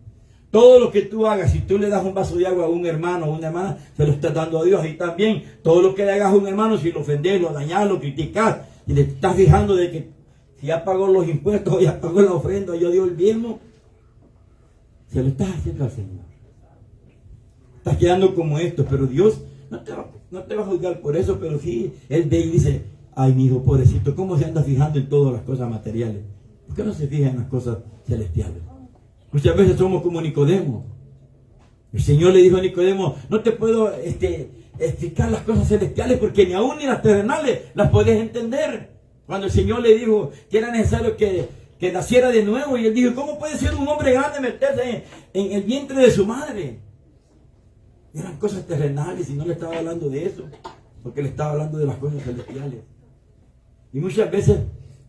Todo lo que tú hagas, si tú le das un vaso de agua a un hermano o una hermana, se lo estás dando a Dios. Y también, todo lo que le hagas a un hermano, si lo ofendes, lo dañas, lo criticas, y le estás fijando de que si ya pagó los impuestos, ya pagó la ofrenda, ya dio el diezmo, se lo estás haciendo al Señor. Estás quedando como esto, pero Dios no te va a juzgar por eso, pero sí, Él ve y dice, ay, mi hijo pobrecito, ¿cómo se anda fijando en todas las cosas materiales? ¿Por qué no se fija en las cosas celestiales? Muchas veces somos como Nicodemo. El Señor le dijo a Nicodemo, no te puedo explicar las cosas celestiales porque ni aún ni las terrenales las puedes entender. Cuando el Señor le dijo que era necesario que naciera de nuevo, y él dijo, ¿cómo puede ser un hombre grande meterse en el vientre de su madre? Eran cosas terrenales y no le estaba hablando de eso, porque le estaba hablando de las cosas celestiales. Y muchas veces,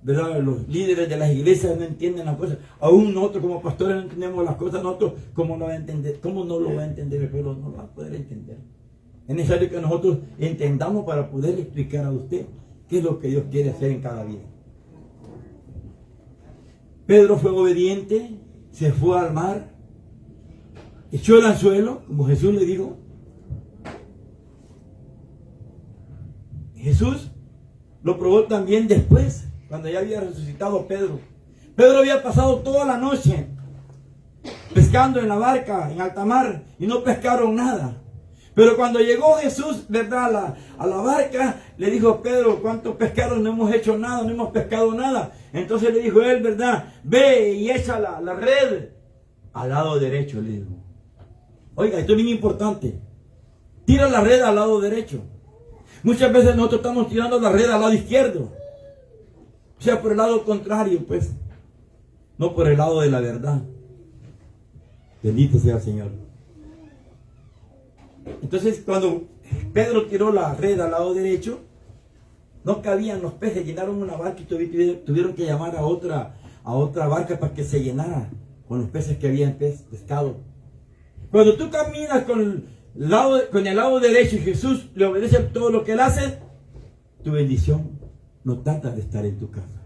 ¿verdad?, los líderes de las iglesias no entienden las cosas. Aún nosotros como pastores no entendemos las cosas. Nosotros, ¿cómo no lo va a entender el pueblo? No lo va a poder entender. Es necesario que nosotros entendamos para poder explicar a usted qué es lo que Dios quiere hacer en cada vida. Pedro fue obediente, se fue al mar, echó el anzuelo, como Jesús le dijo. Jesús lo probó también después, cuando ya había resucitado Pedro. Pedro había pasado toda la noche pescando en la barca, en alta mar, y no pescaron nada. Pero cuando llegó Jesús, ¿verdad?, a la barca, le dijo: Pedro, ¿cuántos pescaron? No hemos hecho nada, no hemos pescado nada. Entonces le dijo él, ¿verdad?, ve y echa la red al lado derecho, le dijo. Oiga, esto es bien importante. Tira la red al lado derecho. Muchas veces nosotros estamos tirando la red al lado izquierdo. O sea, por el lado contrario, pues. No por el lado de la verdad. Bendito sea el Señor. Entonces, cuando Pedro tiró la red al lado derecho, no cabían los peces, llenaron una barca y tuvieron que llamar a otra barca para que se llenara con los peces que habían pescado. Cuando tú caminas con el lado derecho y Jesús le obedece todo lo que él hace, tu bendición no trata de estar en tu casa.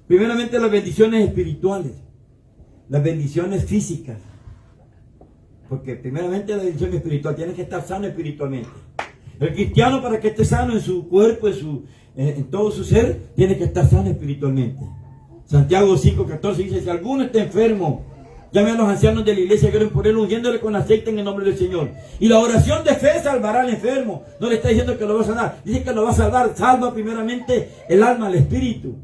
Primeramente, las bendiciones espirituales, las bendiciones físicas. Porque primeramente la bendición espiritual, tienes que estar sano espiritualmente. El cristiano, para que esté sano en su cuerpo, en todo su ser, tiene que estar sano espiritualmente. Santiago 5:14 dice: si alguno está enfermo, llame a los ancianos de la iglesia que oren por él, ungiéndole con aceite en el nombre del Señor. Y la oración de fe salvará al enfermo. No le está diciendo que lo va a sanar, dice que lo va a salvar. Salva primeramente el alma, el espíritu.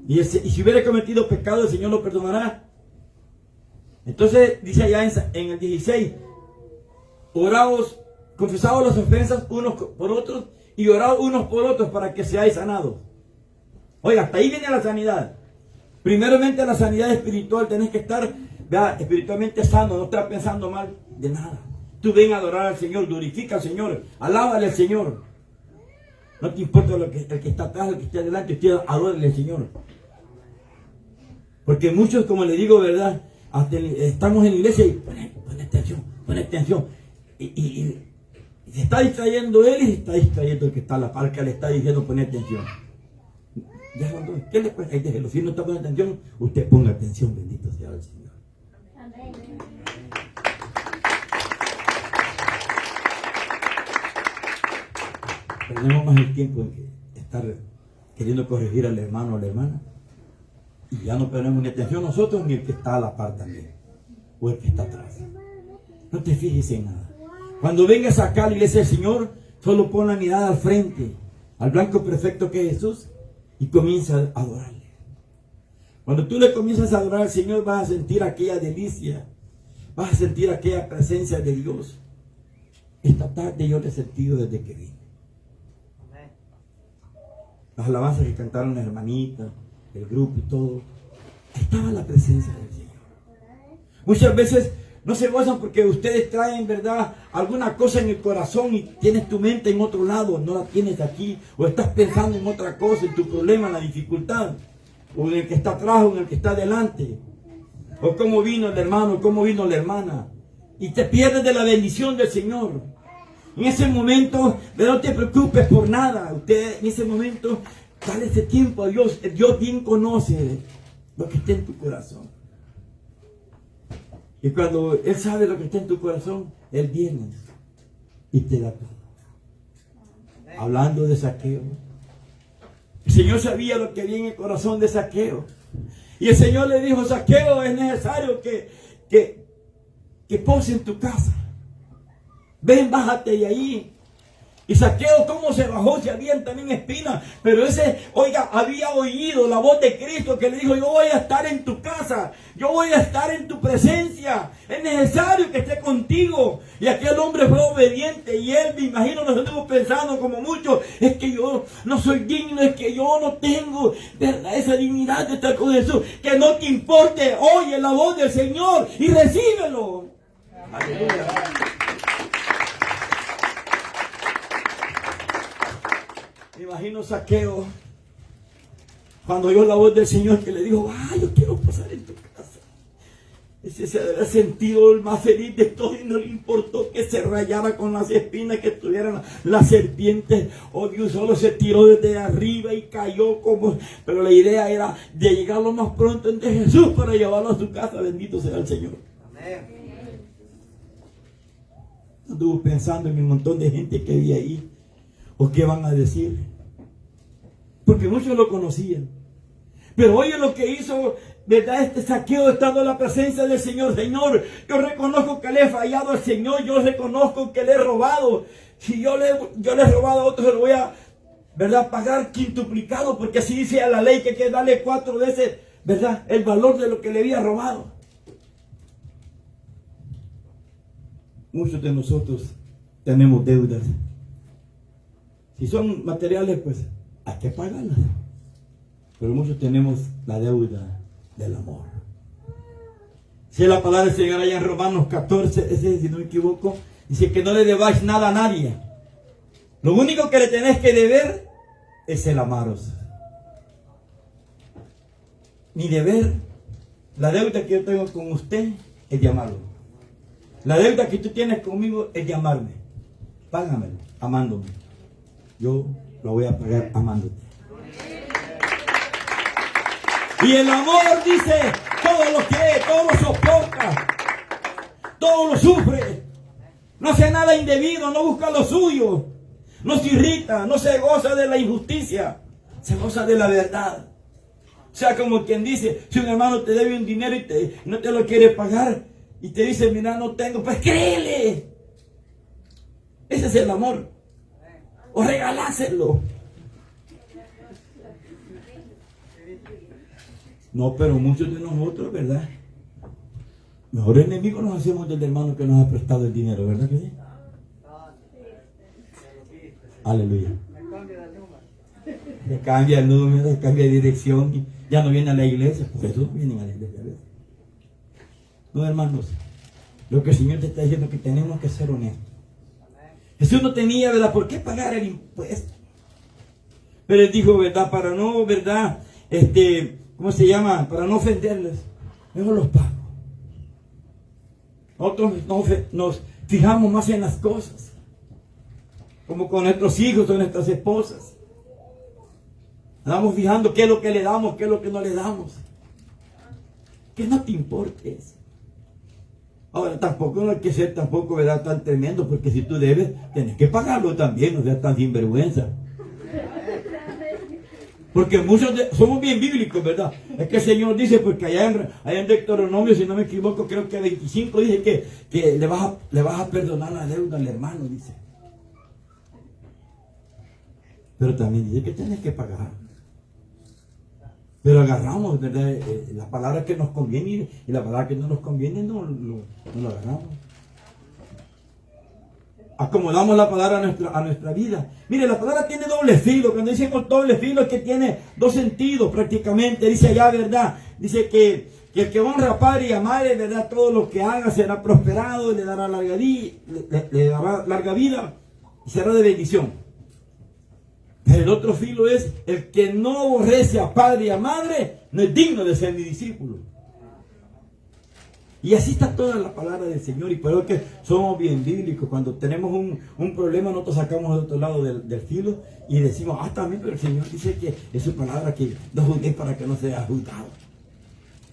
Y si hubiera cometido pecado, el Señor lo perdonará. Entonces dice allá en el 16: oraos, confesaos las ofensas unos por otros y oraos unos por otros para que seáis sanados. Oiga, hasta ahí viene la sanidad. Primeramente, la sanidad espiritual. Tenés que estar, ¿verdad?, espiritualmente sano, no estar pensando mal de nada. Tú ven a adorar al Señor, glorifica al Señor, alábale al Señor. No te importa el que está atrás, el que está adelante, usted adórale al Señor. Porque muchos, como le digo, ¿verdad?, estamos en la iglesia y pon atención. Y se está distrayendo él y se está distrayendo el que está a la par, que le está diciendo pon atención. ¿Qué le cuesta? Si no está poniendo atención, usted ponga atención, bendito sea el Señor. Amén. Perdemos más el tiempo en que estar queriendo corregir al hermano o a la hermana. Y ya no ponemos ni atención nosotros ni el que está a la par también, o el que está atrás. No te fijes en nada. Cuando vengas acá a la iglesia del Señor, solo pon la mirada al frente, al blanco perfecto que es Jesús, y comienza a adorarle. Cuando tú le comienzas a adorar al Señor, vas a sentir aquella delicia, vas a sentir aquella presencia de Dios. Esta tarde yo lo he sentido desde que vine. Las alabanzas que cantaron las hermanitas, el grupo y todo, estaba la presencia del Señor. Muchas veces no se gozan porque ustedes traen, ¿verdad?, alguna cosa en el corazón y tienes tu mente en otro lado, no la tienes aquí, o estás pensando en otra cosa, en tu problema, en la dificultad, o en el que está atrás, o en el que está delante, o cómo vino el hermano, cómo vino la hermana, y te pierdes de la bendición del Señor. En ese momento, no te preocupes por nada. Usted en ese momento, dale ese tiempo a Dios. Dios bien conoce lo que está en tu corazón. Y cuando Él sabe lo que está en tu corazón, Él viene y te da todo. Hablando de Zaqueo, el Señor sabía lo que había en el corazón de Zaqueo. Y el Señor le dijo: Zaqueo, es necesario que pose en tu casa. Ven, bájate de ahí. Y Zaqueo, ¿cómo se bajó? Se habían también espinas. Pero había oído la voz de Cristo que le dijo: yo voy a estar en tu casa. Yo voy a estar en tu presencia. Es necesario que esté contigo. Y aquel hombre fue obediente. Y él, me imagino, nos estuvo pensando como muchos: es que yo no soy digno, es que yo no tengo, ¿verdad?, esa dignidad de estar con Jesús. Que no te importe. Oye la voz del Señor y recíbelo. Aleluya. Me imagino Zaqueo cuando oyó la voz del Señor que le dijo: yo quiero pasar en tu casa. Ese se había sentido el más feliz de todos y no le importó que se rayara con las espinas que tuvieran las serpientes. Oh Dios, solo se tiró desde arriba y cayó como... Pero la idea era de llegar lo más pronto ante Jesús para llevarlo a su casa. Bendito sea el Señor. Amén. Anduvo pensando en el montón de gente que había ahí. ¿O qué van a decir? Porque muchos lo conocían. Pero oye lo que hizo, ¿verdad? Este Zaqueo, estando en la presencia del Señor. Señor, yo reconozco que le he fallado al Señor. Yo reconozco que le he robado. Si yo le he robado a otros, se lo voy a, ¿verdad?, pagar quintuplicado. Porque así dice a la ley que hay que darle 4 veces, ¿verdad?, el valor de lo que le había robado. Muchos de nosotros tenemos deudas. Si son materiales, pues hay que pagarlas. Pero muchos tenemos la deuda del amor. Si la palabra del Señor allá en Romanos 14, si no me equivoco, dice que no le debáis nada a nadie. Lo único que le tenéis que deber es el amaros. Mi deber, la deuda que yo tengo con usted es llamarlo. La deuda que tú tienes conmigo es llamarme. Págamelo, amándome. Yo lo voy a pagar amándote. Y el amor dice, todo lo cree, todo lo soporta, todo lo sufre. No hace nada indebido, no busca lo suyo. No se irrita, no se goza de la injusticia, se goza de la verdad. O sea, como quien dice, si un hermano te debe un dinero y no te lo quiere pagar, y te dice, mira, no tengo, pues créele. Ese es el amor. O regaláselo. No, pero muchos de nosotros, ¿verdad? Mejor enemigos nos hacemos del hermano que nos ha prestado el dinero, ¿verdad que sí? Aleluya. Le cambia el número, le cambia de dirección, y ya no viene a la iglesia. Por eso vienen a la iglesia. ¿Ves? No, hermanos, lo que el Señor te está diciendo es que tenemos que ser honestos. Jesús no tenía, ¿verdad?, por qué pagar el impuesto. Pero Él dijo, ¿verdad?, para no, ¿verdad?, ¿cómo se llama?, para no ofenderles, mejor los pago. Nosotros nos fijamos más en las cosas, como con nuestros hijos o nuestras esposas. Andamos fijando qué es lo que le damos, qué es lo que no le damos. Que no te importe eso. Ahora, tampoco no hay que ser tampoco, ¿verdad?, tan tremendo, porque si tú debes, tienes que pagarlo también, no seas tan sinvergüenza. Porque muchos somos bien bíblicos, ¿verdad? Es que el Señor dice, porque allá en Deuteronomio, si no me equivoco, creo que 25 dice que le vas a perdonar la deuda al hermano, dice. Pero también dice que tienes que pagar. Pero agarramos, ¿verdad?, la palabra que nos conviene y la palabra que no nos conviene no la agarramos. Acomodamos la palabra a nuestra vida. Mire, la palabra tiene doble filo. Cuando decimos doble filo es que tiene 2 sentidos prácticamente. Dice allá, ¿verdad? Dice que el que honra a padre y a madre, ¿verdad?, todo lo que haga será prosperado, le dará larga vida y será de bendición. El otro filo es, el que no aborrece a padre y a madre, no es digno de ser mi discípulo. Y así está toda la palabra del Señor. Y por eso que somos bien bíblicos. Cuando tenemos un problema, nosotros sacamos al otro lado del filo y decimos, también, pero el Señor dice que es su palabra, que no juzgues para que no seas juzgado.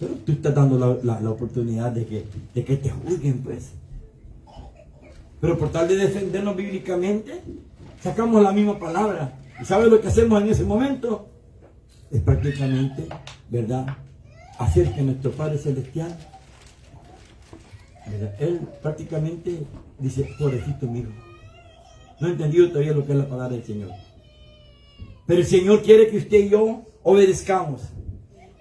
Pero tú estás dando la oportunidad de que te juzguen, pues. Pero por tal de defendernos bíblicamente, sacamos la misma palabra. ¿Y sabes lo que hacemos en ese momento? Es prácticamente, ¿verdad?, hacer que nuestro Padre Celestial, ¿verdad?, Él prácticamente dice, pobrecito mío, no he entendido todavía lo que es la palabra del Señor. Pero el Señor quiere que usted y yo obedezcamos.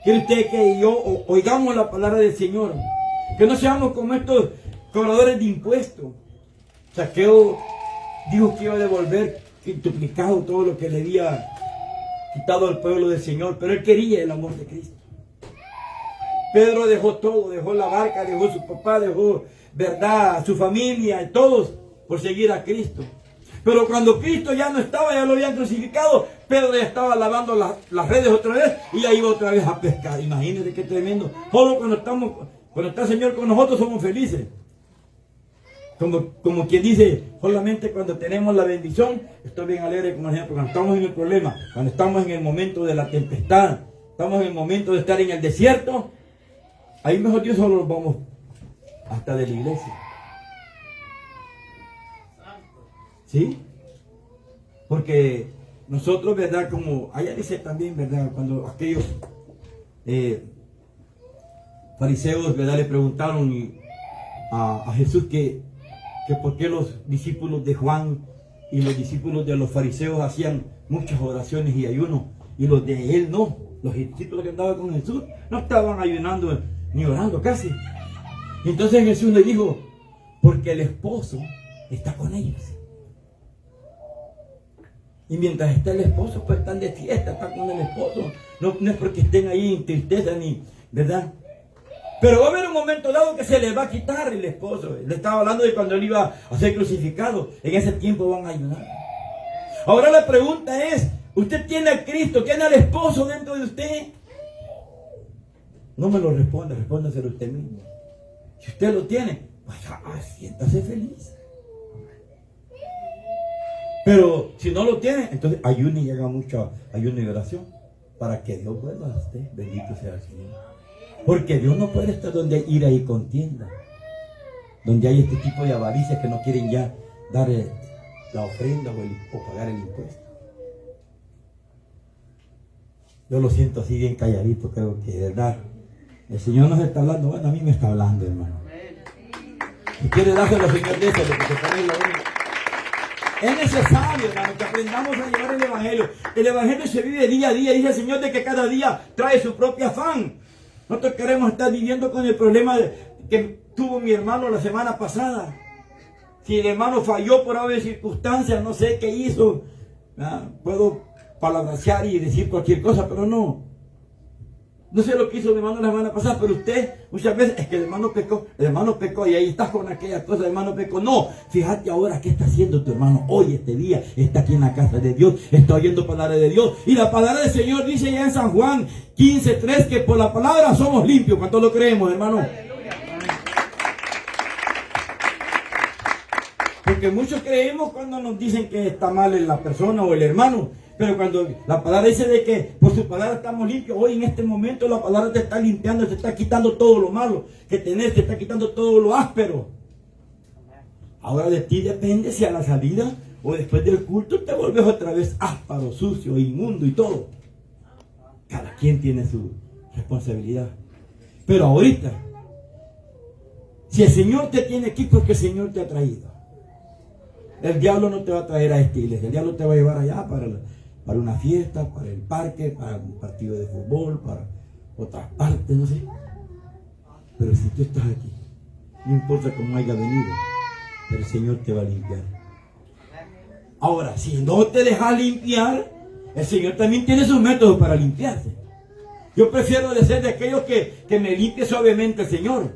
Quiere usted que yo oigamos la palabra del Señor. Que no seamos como estos cobradores de impuestos. Zaqueo dijo que iba a devolver quintuplicado todo lo que le había quitado al pueblo del Señor, pero él quería el amor de Cristo. Pedro dejó todo, dejó la barca, dejó su papá, dejó, ¿verdad?, su familia y todos por seguir a Cristo. Pero cuando Cristo ya no estaba, ya lo habían crucificado, Pedro ya estaba lavando las redes otra vez y ya iba otra vez a pescar. Imagínense qué tremendo. Solo cuando estamos Cuando está el Señor con nosotros somos felices. Como quien dice, solamente cuando tenemos la bendición, estoy bien alegre con el Señor. Cuando estamos en el problema, cuando estamos en el momento de la tempestad, estamos en el momento de estar en el desierto, ahí mejor Dios solo nos vamos hasta de la iglesia. ¿Sí? Porque nosotros, ¿verdad? Como allá dice también, ¿verdad? Cuando aquellos fariseos, ¿verdad? Le preguntaron a Jesús que por qué los discípulos de Juan y los discípulos de los fariseos hacían muchas oraciones y ayunos y los de él no. Los discípulos que andaban con Jesús no estaban ayunando ni orando casi. Y entonces Jesús le dijo, porque el esposo está con ellos. Y mientras está el esposo, pues están de fiesta, están con el esposo. No es porque estén ahí en tristeza ni, ¿verdad? Pero va a haber un momento dado que se le va a quitar el esposo. Le estaba hablando de cuando él iba a ser crucificado. En ese tiempo van a ayudar. Ahora la pregunta es, ¿usted tiene a Cristo, tiene al esposo dentro de usted? No me lo responda, respóndaselo usted mismo. Si usted lo tiene, pues siéntase feliz. Pero si no lo tiene, entonces ayune y haga mucho ayuno y oración para que Dios vuelva a usted. Bendito sea el Señor. Porque Dios no puede estar donde hay ira y contienda, donde hay este tipo de avaricias que no quieren ya dar la ofrenda o pagar el impuesto. Yo lo siento así bien calladito, creo que de verdad el Señor nos está hablando. Bueno, a mí me está hablando, hermano. Si quiere dárselo al Señor, déselo, porque también es necesario, hermano, que aprendamos a llevar el Evangelio. El Evangelio se vive día a día. Dice el Señor de que cada día trae su propio afán. Nosotros queremos estar viviendo con el problema que tuvo mi hermano la semana pasada. Si el hermano falló por haber circunstancias, no sé qué hizo. Puedo palabrasear y decir cualquier cosa, pero no. No sé lo que hizo mi hermano la semana pasada, pero usted muchas veces es que el hermano pecó y ahí estás con aquella cosa, el hermano pecó. No, fíjate ahora qué está haciendo tu hermano hoy, este día, está aquí en la casa de Dios, está oyendo palabra de Dios. Y la palabra del Señor dice ya en San Juan 15:3 que por la palabra somos limpios. ¿Cuánto lo creemos, hermano? Porque muchos creemos cuando nos dicen que está mal en la persona o el hermano. Pero cuando la palabra dice de que por su palabra estamos limpios, hoy en este momento la palabra te está limpiando, te está quitando todo lo malo que tenés, te está quitando todo lo áspero. Ahora de ti depende si a la salida o después del culto te vuelves otra vez áspero, sucio, inmundo y todo. Cada quien tiene su responsabilidad. Pero ahorita, si el Señor te tiene aquí, porque el Señor te ha traído. El diablo no te va a traer a esta iglesia, el diablo te va a llevar allá para una fiesta, para el parque, para un partido de fútbol, para otras partes, no sé. Pero si tú estás aquí, no importa cómo haya venido, pero el Señor te va a limpiar. Ahora, si no te dejas limpiar, el Señor también tiene sus métodos para limpiarse. Yo prefiero de ser de aquellos que me limpie suavemente el Señor,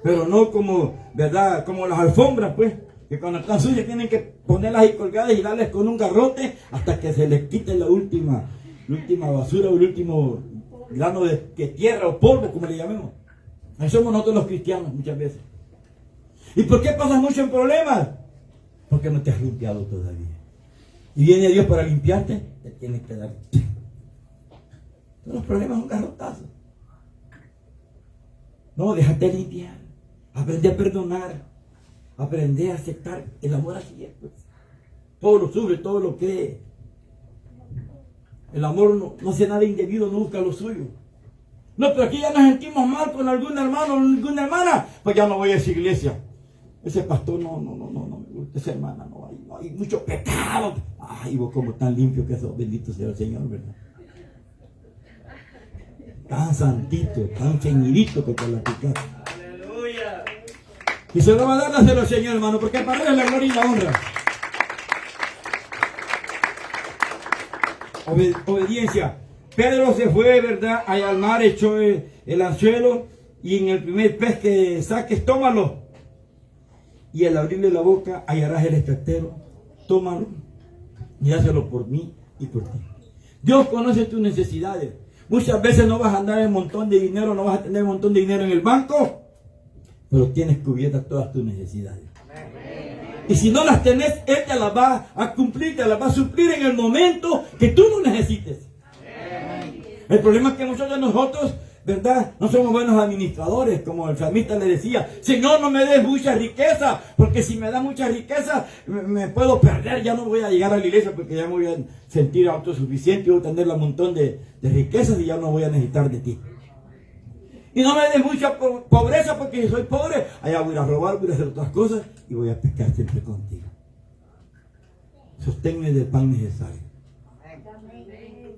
pero no como, ¿verdad? Como las alfombras, pues. Que cuando están sucias tienen que ponerlas ahí colgadas y darles con un garrote hasta que se les quite la última basura o el último grano de tierra o polvo, como le llamemos. Ahí somos nosotros los cristianos muchas veces. ¿Y por qué pasas mucho en problemas? Porque no te has limpiado todavía. Y viene Dios para limpiarte, te tienes que dar. Todos los problemas son garrotazos. No, déjate limpiar. Aprende a perdonar. Aprender a aceptar el amor así es, pues. Todo lo sufre, todo lo cree. El amor no hace nada indebido, no busca lo suyo. No, pero aquí ya nos sentimos mal con algún hermano o alguna hermana, pues ya no voy a esa iglesia. Ese pastor no me gusta, esa hermana no hay mucho pecado. Ay, vos como tan limpio que sos, bendito sea el Señor, ¿verdad? Tan santito, tan ceñidito que te la picaste. Y se lo va a dar, dáselo al Señor, hermano, porque para él es la gloria y la honra. Obediencia. Pedro se fue, ¿verdad?, allá al mar, echó el anzuelo y en el primer pez que saques, tómalo. Y al abrirle la boca, hallarás el espectero. Tómalo y hácelo por mí y por ti. Dios conoce tus necesidades. Muchas veces no vas a andar en un montón de dinero, no vas a tener un montón de dinero en el banco, pero tienes cubiertas todas tus necesidades. Y si no las tenés, Él te las va a cumplir, te las va a suplir en el momento que tú lo necesites. El problema es que muchos de nosotros, ¿verdad?, no somos buenos administradores, como el salmista le decía: Señor, no me des mucha riqueza, porque si me da mucha riqueza, me puedo perder, ya no voy a llegar a la iglesia, porque ya me voy a sentir autosuficiente, voy a tener un montón de riquezas y ya no voy a necesitar de ti. Y no me des mucha pobreza, porque si soy pobre, allá voy a robar, voy a hacer otras cosas y voy a pescar siempre contigo. Sosténme del pan necesario.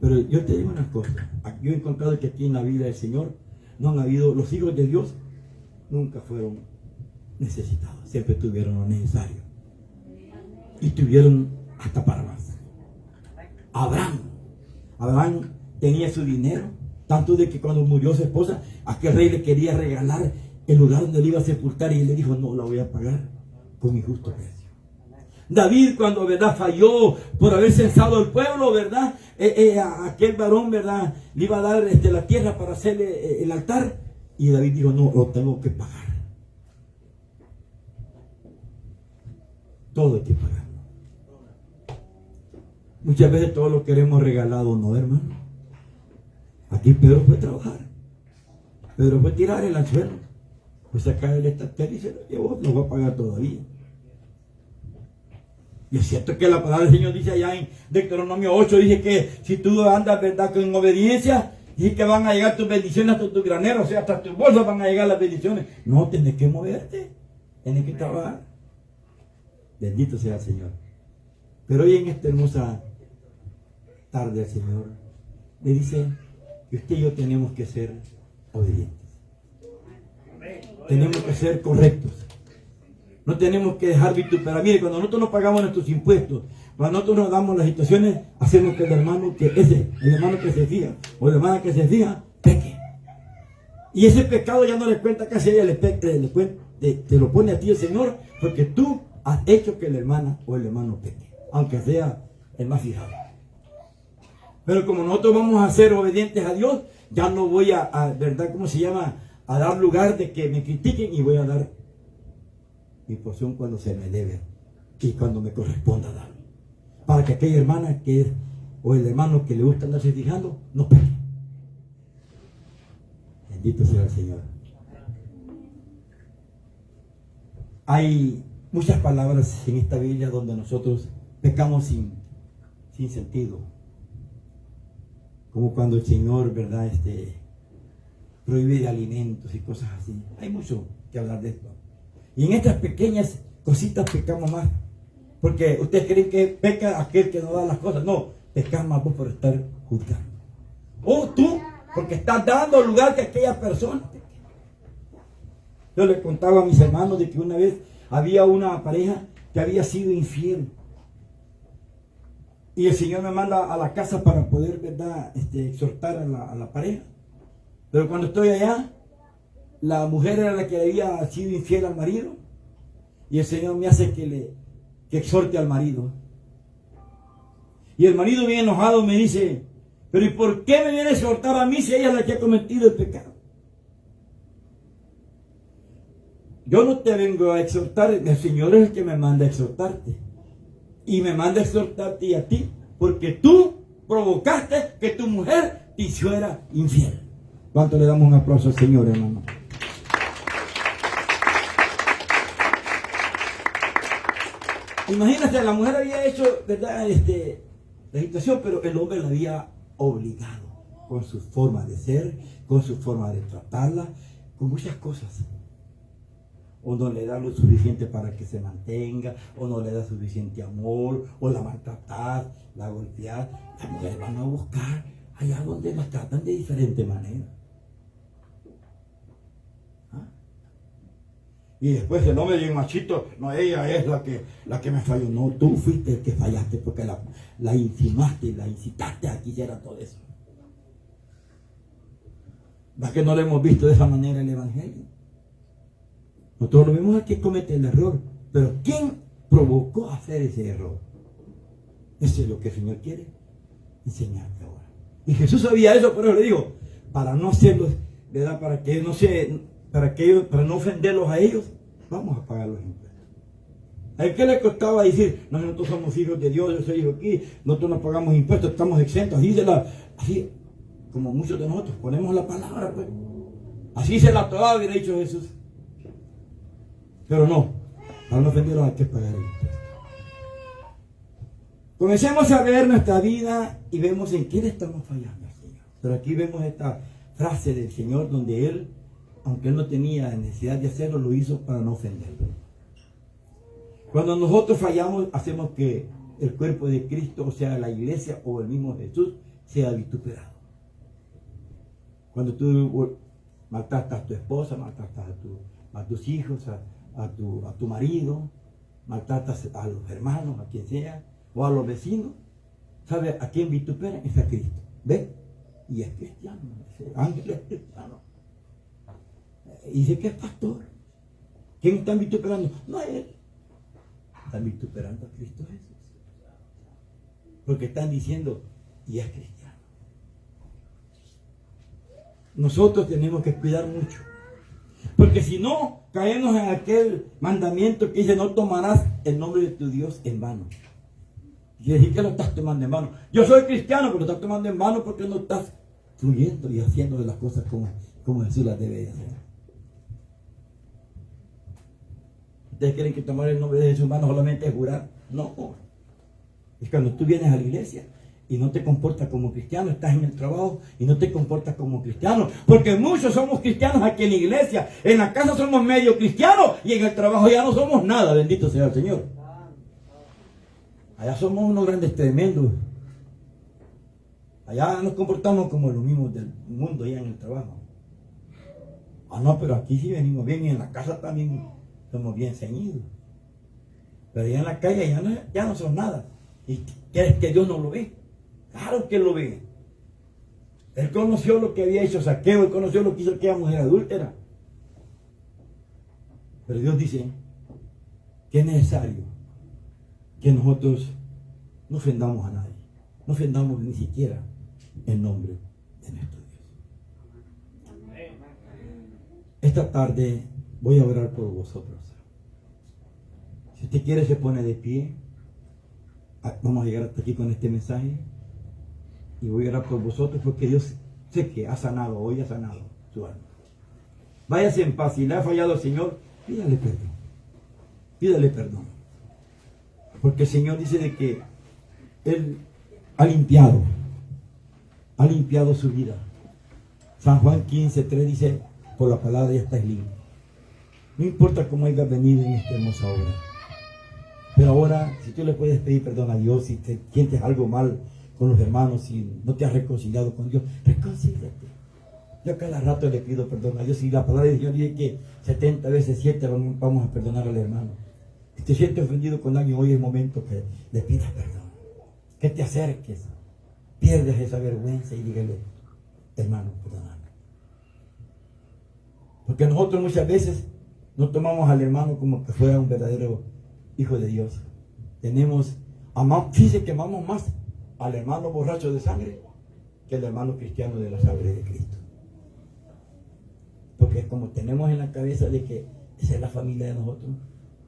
Pero yo te digo una cosa, yo he encontrado que aquí en la vida del Señor no han habido, los hijos de Dios nunca fueron necesitados, siempre tuvieron lo necesario. Y tuvieron hasta para más. Abraham tenía su dinero, tanto de que cuando murió su esposa, aquel rey le quería regalar el lugar donde le iba a sepultar y él le dijo: no, la voy a pagar con mi justo precio. David, cuando, ¿verdad?, falló por haber censado el pueblo, ¿verdad?, a aquel varón, ¿verdad?, le iba a dar la tierra para hacerle el altar, y David dijo: no, lo tengo que pagar. Todo hay que pagar. Muchas veces todo lo queremos regalado, ¿no, hermano? Aquí Pedro fue a trabajar. Pedro fue a tirar el anzuelo, fue a sacar el estatel y se lo llevó, lo va a pagar todavía. Y es cierto que la palabra del Señor dice allá en Deuteronomio 8, dice que si tú andas, ¿verdad?, con obediencia, dice que van a llegar tus bendiciones hasta tu granero, o sea, hasta tus bolsas van a llegar las bendiciones. No, tienes que moverte, tienes que trabajar. Bendito sea el Señor. Pero hoy en esta hermosa tarde el Señor le dice que usted y yo tenemos que ser obedientes. Tenemos que ser correctos. No tenemos que dejar vituperar. Mire, cuando nosotros no pagamos nuestros impuestos, cuando nosotros nos damos las situaciones, hacemos que el hermano que se fija o la hermana que se fija, peque. Y ese pecado ya no le cuenta casi a ella, te lo pone a ti el Señor, porque tú has hecho que la hermana o el hermano peque, aunque sea el más fijado. Pero como nosotros vamos a ser obedientes a Dios, ya no voy ¿verdad?, ¿cómo se llama?, a dar lugar de que me critiquen, y voy a dar mi porción cuando se me debe y cuando me corresponda dar, para que aquella hermana o el hermano que le gusta andarse fijando no peque. Bendito sea el Señor. Hay muchas palabras en esta Biblia donde nosotros pecamos sin sentido, como cuando el Señor, ¿verdad?, prohíbe de alimentos y cosas así. Hay mucho que hablar de esto. Y en estas pequeñas cositas pecamos más. Porque ustedes creen que peca aquel que no da las cosas. No, pecamos más vos por estar juzgando. O tú, porque estás dando lugar que aquella persona. Yo le contaba a mis hermanos de que una vez había una pareja que había sido infiel. Y el Señor me manda a la casa para poder, ¿verdad?, exhortar a la pareja. Pero cuando estoy allá, la mujer era la que había sido infiel al marido, y el Señor me hace que exhorte al marido. Y el marido, bien enojado, me dice: pero ¿y por qué me viene a exhortar a mí si ella es la que ha cometido el pecado? Yo no te vengo a exhortar, el Señor es el que me manda a exhortarte. Y me manda a exhortarte y a ti, porque tú provocaste que tu mujer te hiciera infiel. ¿Cuánto le damos un aplauso al Señor, hermano? Imagínate, la mujer había hecho, ¿verdad?, la situación, pero el hombre la había obligado con su forma de ser, con su forma de tratarla, con muchas cosas. O no le da lo suficiente para que se mantenga, o no le da suficiente amor, o la maltratas, la golpeas. Las mujeres van a buscar allá donde nos tratan de diferente manera. Y después el hombre bien machito: no, ella es la que me falló. No, tú fuiste el que fallaste, porque la insinuaste, la incitaste a que hiciera todo eso. ¿Va que no lo hemos visto de esa manera en el Evangelio? Nosotros lo vemos aquí comete el error, pero ¿quién provocó hacer ese error? Eso es lo que el Señor quiere enseñarte ahora. Y Jesús sabía eso, por eso le dijo, para no hacerlos, ¿verdad? Para no ofenderlos a ellos, vamos a pagar los impuestos. ¿A él qué le costaba decir, no, nosotros somos hijos de Dios, yo soy hijo aquí, nosotros no pagamos impuestos, estamos exentos? Así como muchos de nosotros ponemos la palabra, pues. Así se la Torá hubiera dicho Jesús. Pero no, para no ofenderlos hay que pagar el impuesto. Comencemos a ver nuestra vida y vemos en qué le estamos fallando, Señor. Pero aquí vemos esta frase del Señor donde Él, aunque Él no tenía necesidad de hacerlo, lo hizo para no ofenderlo. Cuando nosotros fallamos, hacemos que el cuerpo de Cristo, o sea, la iglesia o el mismo Jesús, sea vituperado. Cuando tú maltratas a tu esposa, maltratas a tus hijos, a tu marido, maltratas a los hermanos, a quien sea, o a los vecinos, ¿sabe a quién vituperan? Es a Cristo. ¿Ve? Y es cristiano, ese ángel es cristiano. Y dice que es pastor. ¿Quién están vituperando? No es él. Están vituperando a Cristo Jesús. Porque están diciendo, y es cristiano. Nosotros tenemos que cuidar mucho. Porque si no, caemos en aquel mandamiento que dice, no tomarás el nombre de tu Dios en vano. Quiere decir que lo estás tomando en vano. Yo soy cristiano, pero lo estás tomando en vano porque no estás fluyendo y haciendo las cosas como Jesús las debe de hacer. ¿Ustedes creen que tomar el nombre de Jesús en vano solamente es jurar? No. Es cuando tú vienes a la iglesia y no te comportas como cristiano, estás en el trabajo y no te comportas como cristiano. Porque muchos somos cristianos aquí en la iglesia. En la casa somos medio cristianos y en el trabajo ya no somos nada. Bendito sea el Señor. Allá somos unos grandes tremendos. Allá nos comportamos como los mismos del mundo allá en el trabajo. Ah, no, pero aquí sí venimos bien y en la casa también somos bien ceñidos. Pero allá en la calle ya no son nada. ¿Y crees que Dios no lo ve? Claro que lo ve. Él conoció lo que había hecho Zaqueo, él conoció lo que hizo aquella mujer adúltera. Pero Dios dice que es necesario que nosotros no ofendamos a nadie, no ofendamos ni siquiera el nombre de nuestro Dios. Esta tarde voy a orar por vosotros. Si usted quiere se pone de pie. Vamos a llegar hasta aquí con este mensaje y voy a orar por vosotros porque Dios sé que ha sanado, hoy ha sanado su alma. Váyase en paz. Si le ha fallado al Señor, pídale perdón. Pídale perdón. Porque el Señor dice de que Él ha limpiado su vida. San Juan 15:3 dice, por la palabra ya estás limpio. No importa cómo hayas venido en esta hermosa hora. Pero ahora, si tú le puedes pedir perdón a Dios, si te sientes algo mal con los hermanos, si no te has reconciliado con Dios, reconcíliate. Yo cada rato le pido perdón a Dios y la palabra de Dios dice que 70 veces 7 vamos a perdonar al hermano. Si te sientes ofendido con alguien, hoy es el momento que le pidas perdón. Que te acerques, pierdas esa vergüenza y dígale, hermano, perdóname. Porque nosotros muchas veces no tomamos al hermano como que fuera un verdadero hijo de Dios. Fíjense que amamos más al hermano borracho de sangre que al hermano cristiano de la sangre de Cristo. Porque como tenemos en la cabeza de que esa es la familia de nosotros,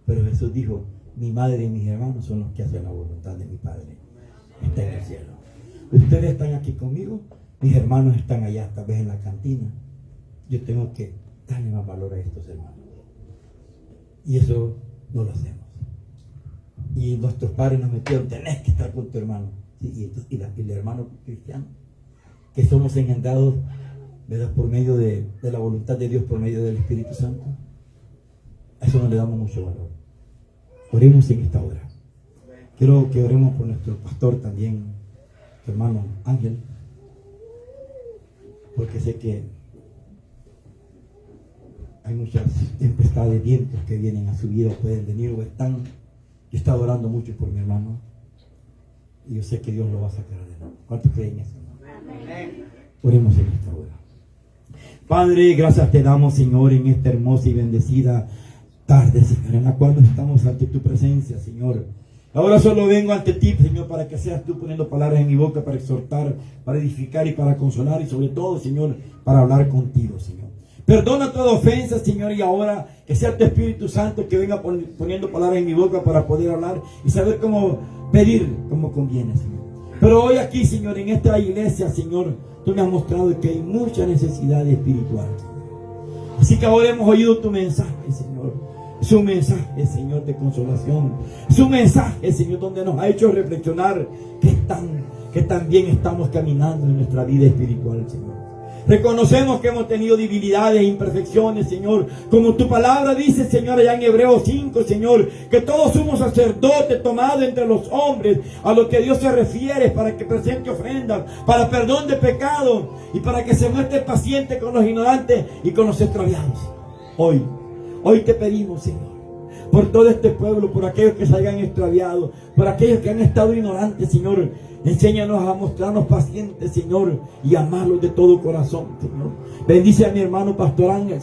pero Jesús dijo, mi madre y mis hermanos son los que hacen la voluntad de mi Padre. Está en el cielo. Ustedes están aquí conmigo, mis hermanos están allá, tal vez en la cantina. Yo tengo que darle más valor a estos hermanos. Y eso no lo hacemos. Y nuestros padres nos metieron, tenés que estar con tu hermano. Y el hermano cristiano, que somos engendrados, ¿verdad?, por medio de la voluntad de Dios, por medio del Espíritu Santo. A eso no le damos mucho valor. Oremos en esta hora. Quiero que oremos por nuestro pastor también, su hermano Ángel, porque sé que hay muchas tempestades, vientos que vienen a su vida, pueden venir o están. Yo he estado orando mucho por mi hermano y yo sé que Dios lo va a sacar adelante. ¿Cuántos creen eso? Amén. Oremos en esta hora. Padre, gracias te damos, Señor, en esta hermosa y bendecida tarde, Señor, en la cual estamos ante tu presencia, Señor. Ahora solo vengo ante ti, Señor, para que seas tú poniendo palabras en mi boca para exhortar, para edificar y para consolar y sobre todo, Señor, para hablar contigo, Señor. Perdona toda ofensa, Señor, y ahora que sea tu Espíritu Santo que venga poniendo palabras en mi boca para poder hablar y saber cómo pedir, como conviene, Señor. Pero hoy aquí, Señor, en esta iglesia, Señor, tú me has mostrado que hay mucha necesidad espiritual. Así que ahora hemos oído tu mensaje, Señor. Es un mensaje, Señor, de consolación. Es un mensaje, Señor, donde nos ha hecho reflexionar que también estamos caminando en nuestra vida espiritual, Señor. Reconocemos que hemos tenido debilidades e imperfecciones, Señor. Como tu palabra dice, Señor, allá en Hebreos 5, Señor, que todos somos sacerdotes tomados entre los hombres, a lo que Dios se refiere, para que presente ofrendas, para perdón de pecado y para que se muestre paciente con los ignorantes y con los extraviados. Hoy te pedimos, Señor, por todo este pueblo, por aquellos que se hayan extraviado, por aquellos que han estado ignorantes, Señor. Enséñanos a mostrarnos pacientes, Señor, y amarlos de todo corazón, Señor. Bendice a mi hermano Pastor Ángel,